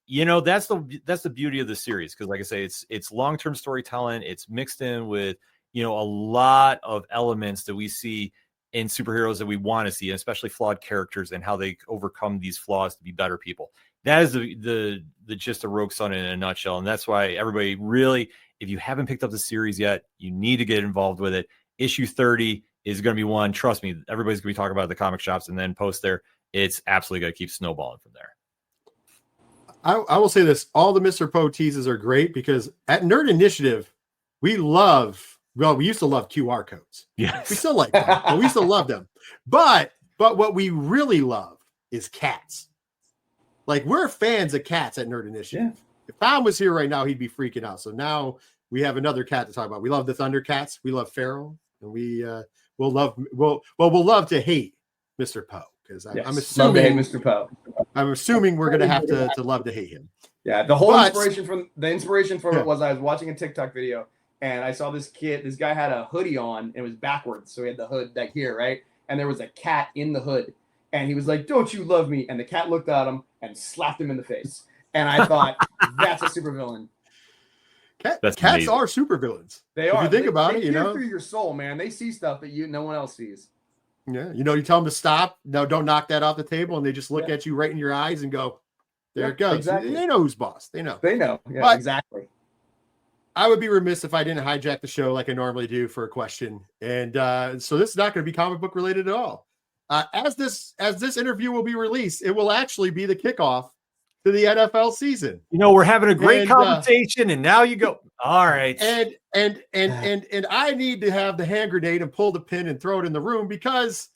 that's the beauty of the series. Because like I say, it's long-term storytelling. It's mixed in with a lot of elements that we see in superheroes that we want to see, especially flawed characters and how they overcome these flaws to be better people. That is the gist of Rogue Sun in a nutshell. And that's why everybody really, if you haven't picked up the series yet, you need to get involved with it. Issue 30 is going to be one. Trust me, everybody's going to be talking about it at the comic shops and then post there. It's absolutely going to keep snowballing from there. I will say this. All the Mr. Poe teases are great because at Nerd Initiative, we used to love QR codes. Yes. We still like them, but we still love them. But what we really love is cats. Like, we're fans of cats at Nerd Initiative. Yeah. If Tom was here right now, he'd be freaking out. So now we have another cat to talk about. We love the Thundercats. We love Feral, and we'll love to hate Mr. Poe because I'm assuming love to hate Mr. Poe. I'm assuming we're gonna have to love to hate him. Yeah, the whole inspiration from it was I was watching a TikTok video and I saw this guy had a hoodie on and it was backwards, so he had the hood like here, right? And there was a cat in the hood, and he was like, "Don't you love me?" And the cat looked at him and slapped him in the face. And I thought, that's a supervillain. Cats amazing. are supervillains. They are. If you think about it, they peer through your soul, man. They see stuff that no one else sees. Yeah, you tell them to stop. No, don't knock that off the table, and they just look at you right in your eyes and go, "There it goes." Exactly. They know who's boss. They know. Yeah, but exactly. I would be remiss if I didn't hijack the show like I normally do for a question, and so this is not going to be comic book related at all. As this interview will be released, it will actually be the kickoff to the NFL season. We're having a great conversation, and now you go. All right. And I need to have the hand grenade and pull the pin and throw it in the room because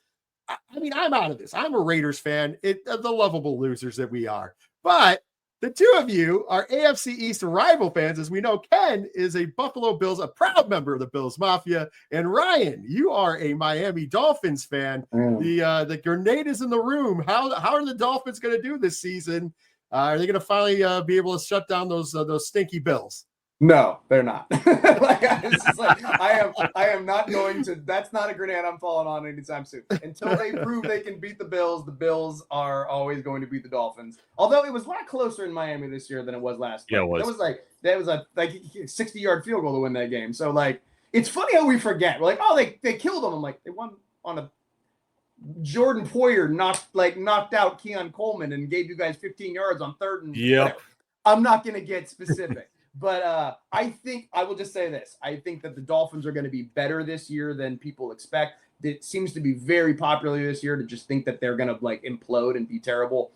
I'm out of this. I'm a Raiders fan. The lovable losers that we are. But the two of you are AFC East rival fans. As we know, Ken is a Buffalo Bills, a proud member of the Bills Mafia. And Ryan, you are a Miami Dolphins fan. The grenade is in the room. How are the Dolphins going to do this season? Are they going to finally be able to shut down those stinky Bills? No, they're not. I am not going to. That's not a grenade I'm falling on anytime soon. Until they prove they can beat the Bills are always going to beat the Dolphins. Although it was a lot closer in Miami this year than it was last year. Yeah, it was. That was a 60-yard field goal to win that game. So it's funny how we forget. We're like, oh, they killed them. I'm like, they won on a Jordan Poyer knocked out Keon Coleman and gave you guys 15 yards on third and. Yep. I'm not going to get specific. But I think I will just say this. I think that the Dolphins are going to be better this year than people expect. It seems to be very popular this year to just think that they're going to implode and be terrible.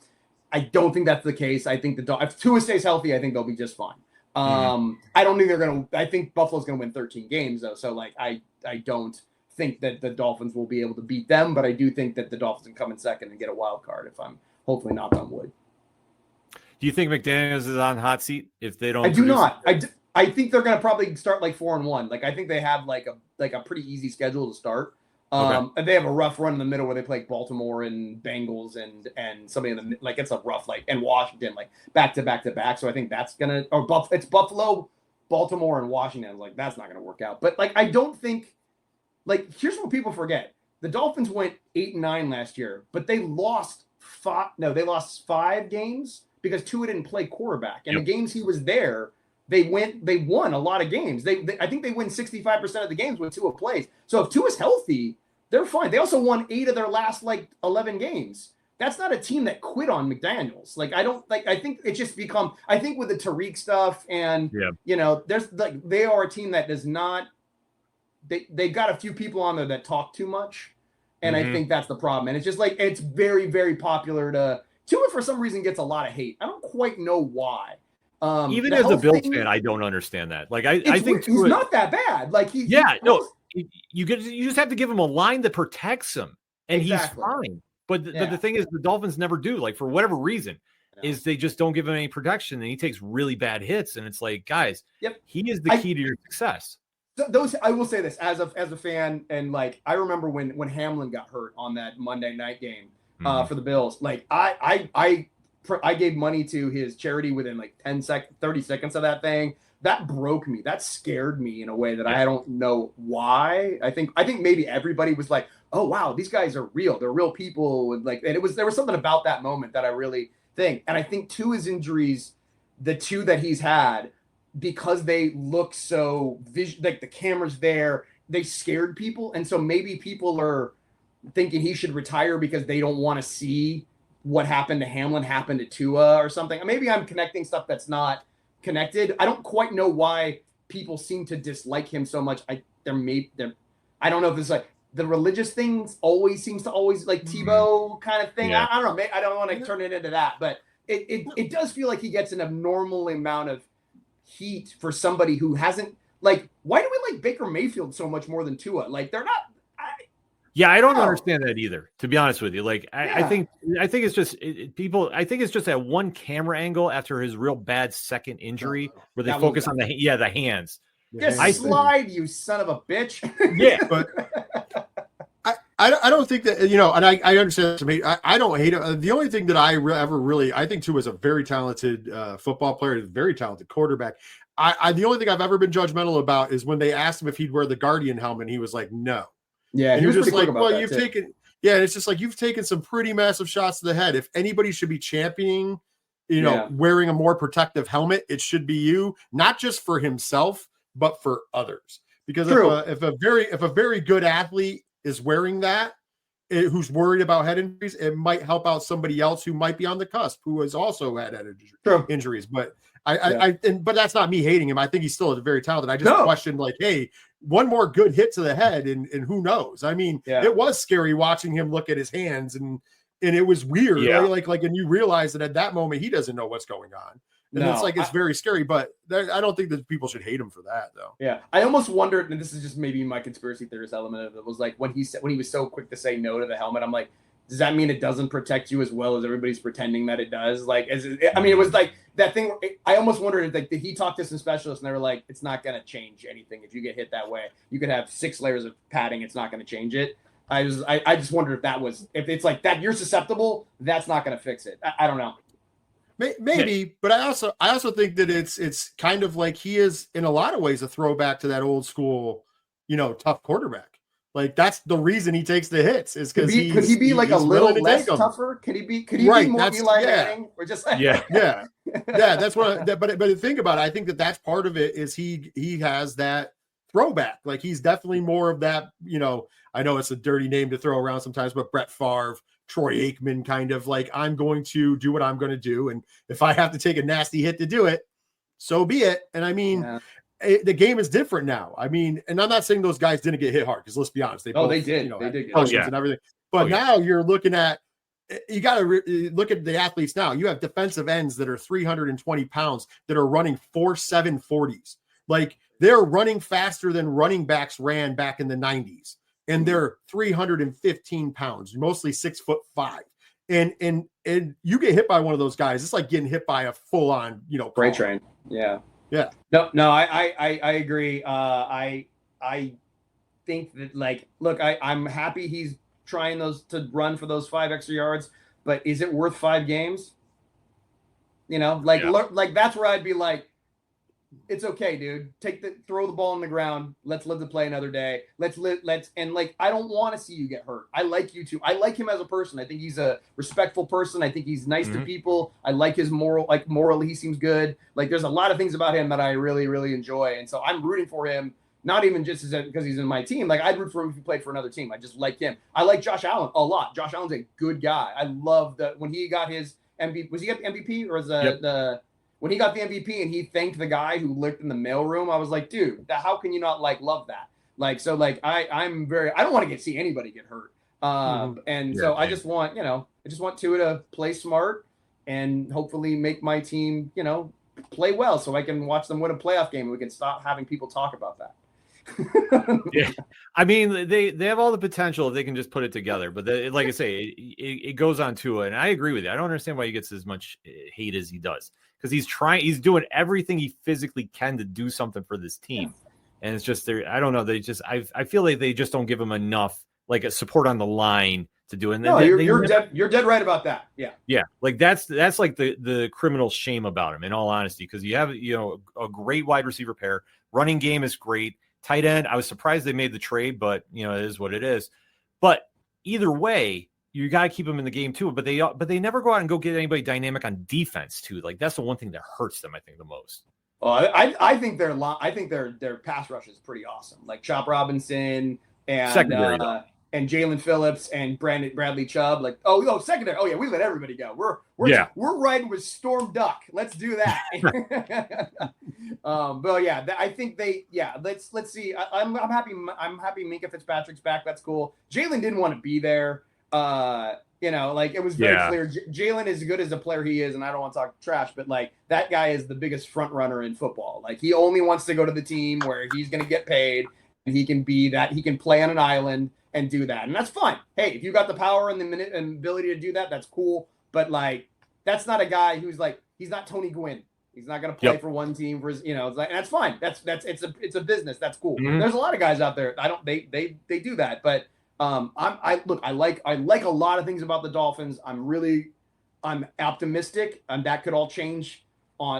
I don't think that's the case. I think if Tua stays healthy, I think they'll be just fine. I don't think they're going to. I think Buffalo's going to win 13 games though. So I don't think that the Dolphins will be able to beat them. But I do think that the Dolphins can come in second and get a wild card if I'm hopefully knock on wood. Do you think McDaniels is on hot seat if they don't? I do not. I think they're going to probably start 4-1. I think they have a pretty easy schedule to start. And they have a rough run in the middle where they play Baltimore and Bengals and somebody in the it's a rough and Washington back to back to back. So I think that's gonna it's Buffalo, Baltimore, and Washington. That's not gonna work out. But I don't think here's what people forget: the Dolphins went 8-9 last year, but they lost 5. No, they lost 5 games. Because Tua didn't play quarterback. And the games he was there, they won a lot of games. I think they win 65% of the games when Tua plays. So if Tua's healthy, they're fine. They also won 8 of their last 11 games. That's not a team that quit on McDaniels. I think it's just become, I think with the Tariq stuff and, there's they are a team that does not, they've got a few people on there that talk too much. And I think that's the problem. And it's just it's very, very popular to, Tua, for some reason, gets a lot of hate. I don't quite know why. Even as a Bills fan, I don't understand that. I think he's not that bad. You just have to give him a line that protects him, and he's fine. But the thing is, the Dolphins never do. For whatever reason, is they just don't give him any protection, and he takes really bad hits. And it's guys, he is the key to your success. Those I will say this as a fan, and I remember when Hamlin got hurt on that Monday night game. For the Bills, I gave money to his charity within 30 seconds of that thing. That broke me. That scared me in a way that I don't know why. I think maybe everybody was oh wow, these guys are real. They're real people. And there was something about that moment that I really think. And I think to his injuries, the 2 that he's had, because they look so the camera's there, they scared people, and so maybe people are thinking he should retire because they don't want to see what happened to Hamlin happen to Tua or something. Maybe I'm connecting stuff that's not connected. I don't quite know why people seem to dislike him so much. I don't know if it's the religious things always seems to Tebow kind of thing. Yeah. I don't know. I don't want to turn it into that, but it does feel like he gets an abnormal amount of heat for somebody who hasn't why do we like Baker Mayfield so much more than Tua? They're not. Yeah, I don't understand that either, to be honest with you. I think it's just people. I think it's just that one camera angle after his real bad second injury where they focus on the hands. Just slide, you son of a bitch. Yeah, but I don't think that and I understand. To me, I don't hate it. The only thing that I think Tua is a very talented football player, a very talented quarterback. The only thing I've ever been judgmental about is when they asked him if he'd wear the Guardian helmet, and he was like, no. Yeah, he was just you've taken, and it's just you've taken some pretty massive shots to the head. If anybody should be championing, wearing a more protective helmet, it should be you, not just for himself, but for others. Because if a very good athlete is wearing that, who's worried about head injuries, it might help out somebody else who might be on the cusp who has also had head injuries. But but that's not me hating him. I think he's still very talented. I just questioned hey, one more good hit to the head and who knows? It was scary watching him look at his hands and And it was weird. Yeah. And you realize that at that moment, he doesn't know what's going on. And it's very scary, but I don't think that people should hate him for that, though. Yeah. I almost wondered, and this is just maybe my conspiracy theorist element of it, was like when he was so quick to say no to the helmet, I'm like, does that mean it doesn't protect you as well as everybody's pretending that it does? Like, it was like that thing. I almost wondered, like, did he talk to some specialists and they were like, it's not going to change anything if you get hit that way. You could have 6 layers of padding. It's not going to change it. I just wondered if it's like that, you're susceptible. That's not going to fix it. I don't know. Maybe, but I also think that it's kind of like he is in a lot of ways a throwback to that old school, tough quarterback. Like that's the reason he takes the hits is because could he be like a little less tougher? Could he be more Eli Manning or just yeah. That's what. But think about it. I think that's part of it is he has that throwback. Like he's definitely more of that. I know it's a dirty name to throw around sometimes, but Brett Favre, Troy Aikman, kind of like I'm going to do what I'm going to do, and if I have to take a nasty hit to do it, so be it. And I mean. Yeah. The game is different now. I mean, and I'm not saying those guys didn't get hit hard because let's be honest, they did. They did get and everything. But now you're looking at you got to look at the athletes now. You have defensive ends that are 320 pounds that are running 4.7 40s. Like they're running faster than running backs ran back in the 90s, and they're 315 pounds, mostly 6'5". And you get hit by one of those guys, it's like getting hit by a full on freight train. Yeah. Yeah. No, I agree. I think that look, I'm happy he's trying to run for those 5 extra yards, but is it worth 5 games? Like that's where I'd be like, it's okay, dude. Throw the ball on the ground. Let's live to play another day. I don't want to see you get hurt. I like you too. I like him as a person. I think he's a respectful person. I think he's nice to people. I like his morally, he seems good. Like there's a lot of things about him that I really, really enjoy. And so I'm rooting for him, not even just because he's in my team. Like I'd root for him if he played for another team. I just like him. I like Josh Allen a lot. Josh Allen's a good guy. I love that when he got his MVP. Was he at the MVP or was when he got the MVP and he thanked the guy who licked in the mailroom, I was like, dude, how can you not love that? I don't want to see anybody get hurt. So I just want Tua to play smart and hopefully make my team, play well so I can watch them win a playoff game and we can stop having people talk about that. Yeah, I mean they have all the potential if they can just put it together, but like I say, it goes on Tua, and I agree with you. I don't understand why he gets as much hate as he does because he's doing everything he physically can to do something for this team, and it's just I don't know. I feel like they just don't give him enough a support on the line to do it. And no, you're dead right about that. Yeah. Like that's like the criminal shame about him, in all honesty, because you have a great wide receiver pair, running game is great. Tight end, I was surprised they made the trade, but it is what it is. But either way, you got to keep them in the game too. But they never go out and go get anybody dynamic on defense too. Like that's the one thing that hurts them, I think, the most. I think their pass rush is pretty awesome. Like Chop Robinson and Jalen Phillips and Bradley Chubb. Secondary. Oh yeah, we let everybody go. We're riding with Storm Duck. Let's do that. But yeah, I think let's see. I'm happy. I'm happy Minkah Fitzpatrick's back. That's cool. Jalen didn't want to be there. It was very clear. Jalen is as good as a player he is, and I don't want to talk trash, but that guy is the biggest front runner in football. Like he only wants to go to the team where he's going to get paid, and he can be that. He can play on an island and do that, and that's fine. Hey, if you got the power and the ability to do that, that's cool. But that's not a guy who's he's not Tony Gwynn. He's not going to play for one team for his, and that's fine. It's a business. That's cool. Mm-hmm. There's a lot of guys out there. They do that, but I like a lot of things about the Dolphins. I'm optimistic, and that could all change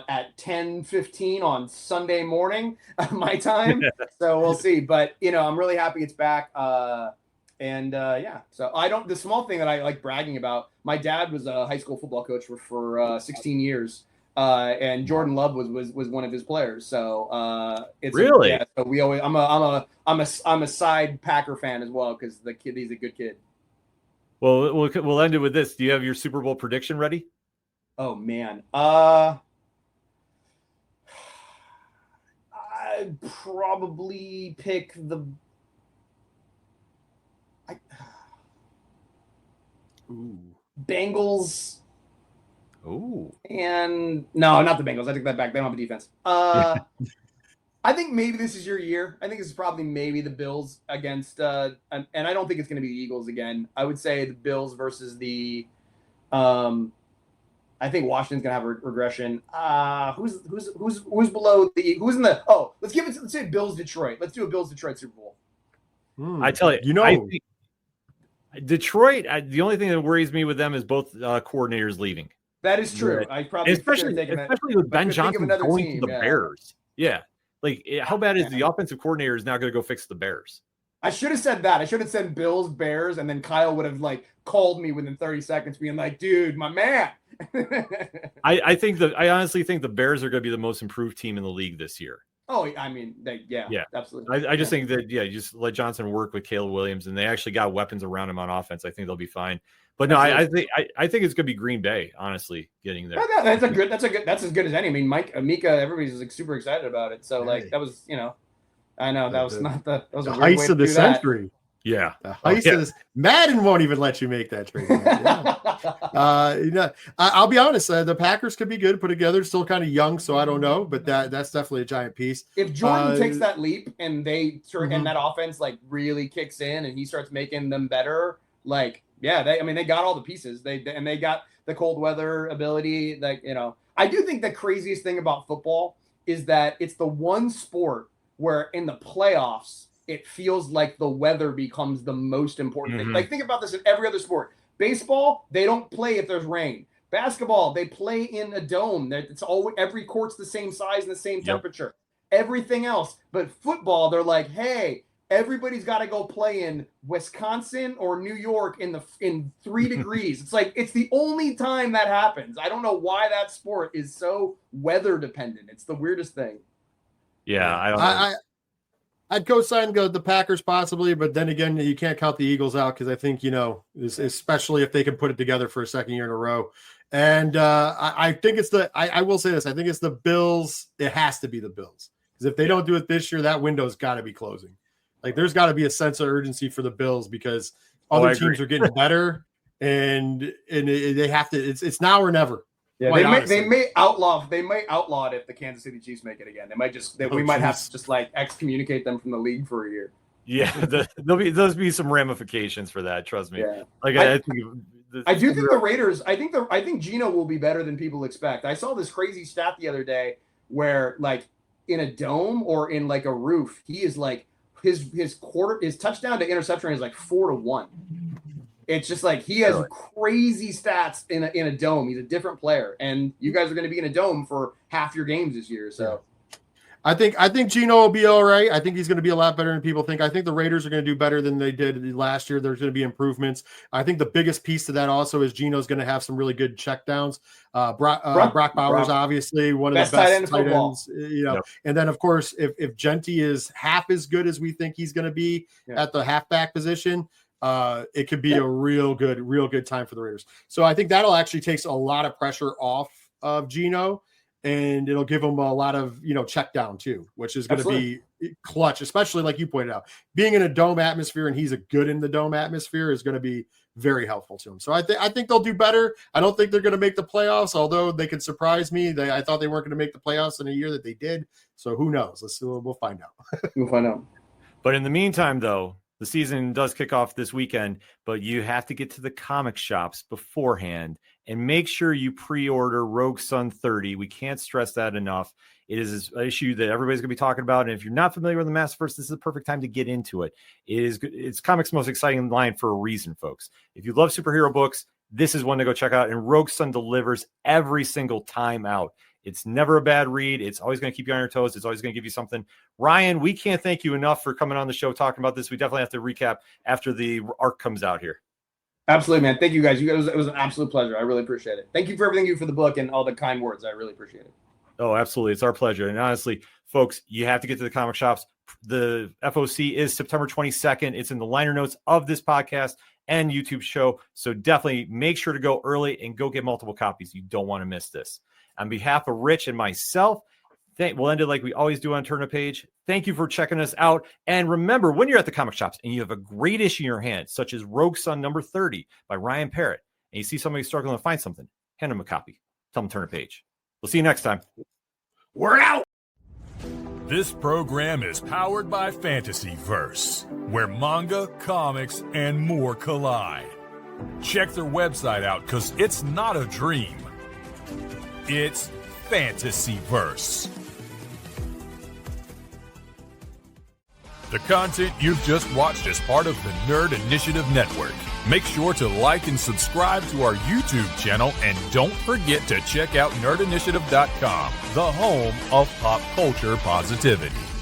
at 10:15 on Sunday morning, my time. So we'll see. But I'm really happy it's back. So the small thing that I like bragging about, my dad was a high school football coach for 16 years. And Jordan Love was one of his players. So it's really, so we always, I'm a side Packer fan as well. Cause he's a good kid. Well, we'll end it with this. Do you have your Super Bowl prediction ready? Oh man. I'd probably pick Bengals. Oh, And no, not the Bengals. I take that back. They don't have a defense. I think maybe this is your year. I think this is probably maybe the Bills against, and I don't think it's going to be the Eagles again. I would say the Bills versus the, I think Washington's going to have a regression. Who's below the, who's in the, let's say Bills Detroit. Let's do a Bills Detroit Super Bowl. I tell you, I think Detroit, the only thing that worries me with them is both coordinators leaving. That is true. I probably especially with Ben Johnson going to the Bears. Yeah. Like, how bad is the offensive coordinator is now going to go fix the Bears? I should have said that. I should have said Bills, Bears, and then Kyle would have like called me within 30 seconds being like, dude, my man. I honestly think the Bears are going to be the most improved team in the league this year. Oh, I mean, absolutely. I just think that, you just let Johnson work with Caleb Williams, and they actually got weapons around him on offense. I think they'll be fine. But no, I think it's going to be Green Bay, honestly, getting there. That's as good as any. I mean, Mika, everybody's like super excited about it. So like that was, I know that was a heist of the century. Yeah, the heist of this. Madden won't even let you make that trade. Yeah. I'll be honest. The Packers could be good put together. Still kind of young, so I don't know, but that's definitely a giant piece. If Jordan takes that leap and and that offense like really kicks in and he starts making them better, like. Yeah, they got all the pieces. They got the cold weather ability. I do think the craziest thing about football is that it's the one sport where in the playoffs it feels like the weather becomes the most important thing. Like think about this in every other sport. Baseball, they don't play if there's rain. Basketball, they play in a dome. It's always every court's the same size and the same temperature. Everything else, but football, they're like, hey. Everybody's got to go play in Wisconsin or New York in 3 degrees. It's like it's the only time that happens. I don't know why that sport is so weather dependent. It's the weirdest thing. Yeah, I don't know. I'd co-sign the Packers possibly, but then again, you can't count the Eagles out because I think especially if they can put it together for a second year in a row. And I think it's I will say this. I think it's the Bills. It has to be the Bills because if they don't do it this year, that window's got to be closing. Like there's got to be a sense of urgency for the Bills because other teams are getting better and they have to. It's now or never. Yeah, they may outlaw it if the Kansas City Chiefs make it again. They might we might have to just like excommunicate them from the league for a year. Yeah, there'll be some ramifications for that. Trust me. Yeah. Like I do think the Raiders. I think Geno will be better than people expect. I saw this crazy stat the other day where like in a dome or in like a roof, he is like. His touchdown to interception rate is like 4-1. It's just like he has crazy stats in a dome. He's a different player, and you guys are going to be in a dome for half your games this year. So, I think Geno will be all right. I think he's going to be a lot better than people think. I think the Raiders are going to do better than they did last year. There's going to be improvements. I think the biggest piece to that also is Geno's going to have some really good checkdowns. Brock Bowers, obviously one of the best tight ends, And then of course, if Genty is half as good as we think he's going to be at the halfback position, it could be a real good time for the Raiders. So I think that'll actually take a lot of pressure off of Geno. And it'll give them a lot of, check down too, which is going to be clutch, especially like you pointed out, being in a dome atmosphere and he's a good in the dome atmosphere is going to be very helpful to him. So I think they'll do better. I don't think they're going to make the playoffs, although they could surprise me. I thought they weren't going to make the playoffs in a year that they did. So who knows? We'll find out. We'll find out. But in the meantime, though, the season does kick off this weekend, but you have to get to the comic shops beforehand and make sure you pre-order Rogue Sun 30. We can't stress that enough. It is an issue that everybody's going to be talking about. And if you're not familiar with the Massiverse, this is the perfect time to get into it. It's comics' most exciting line for a reason, folks. If you love superhero books, this is one to go check out. And Rogue Sun delivers every single time out. It's never a bad read. It's always going to keep you on your toes. It's always going to give you something. Ryan, we can't thank you enough for coming on the show talking about this. We definitely have to recap after the arc comes out here. Absolutely, man. Thank you guys. It was an absolute pleasure. I really appreciate it. Thank you for everything you do for the book and all the kind words. I really appreciate it. Oh, absolutely. It's our pleasure. And honestly, folks, you have to get to the comic shops. The FOC is September 22nd. It's in the liner notes of this podcast and YouTube show. So definitely make sure to go early and go get multiple copies. You don't want to miss this. On behalf of Rich and myself, we'll end it like we always do on Turn a Page. Thank you for checking us out. And remember, when you're at the comic shops and you have a great issue in your hand, such as Rogue Sun number 30 by Ryan Parrott, and you see somebody struggling to find something, hand them a copy. Tell them to turn a page. We'll see you next time. We're out. This program is powered by Fantasyverse, where manga, comics, and more collide. Check their website out because it's not a dream. It's Fantasyverse. The content you've just watched is part of the Nerd Initiative Network. Make sure to like and subscribe to our YouTube channel, and don't forget to check out nerdinitiative.com, the home of pop culture positivity.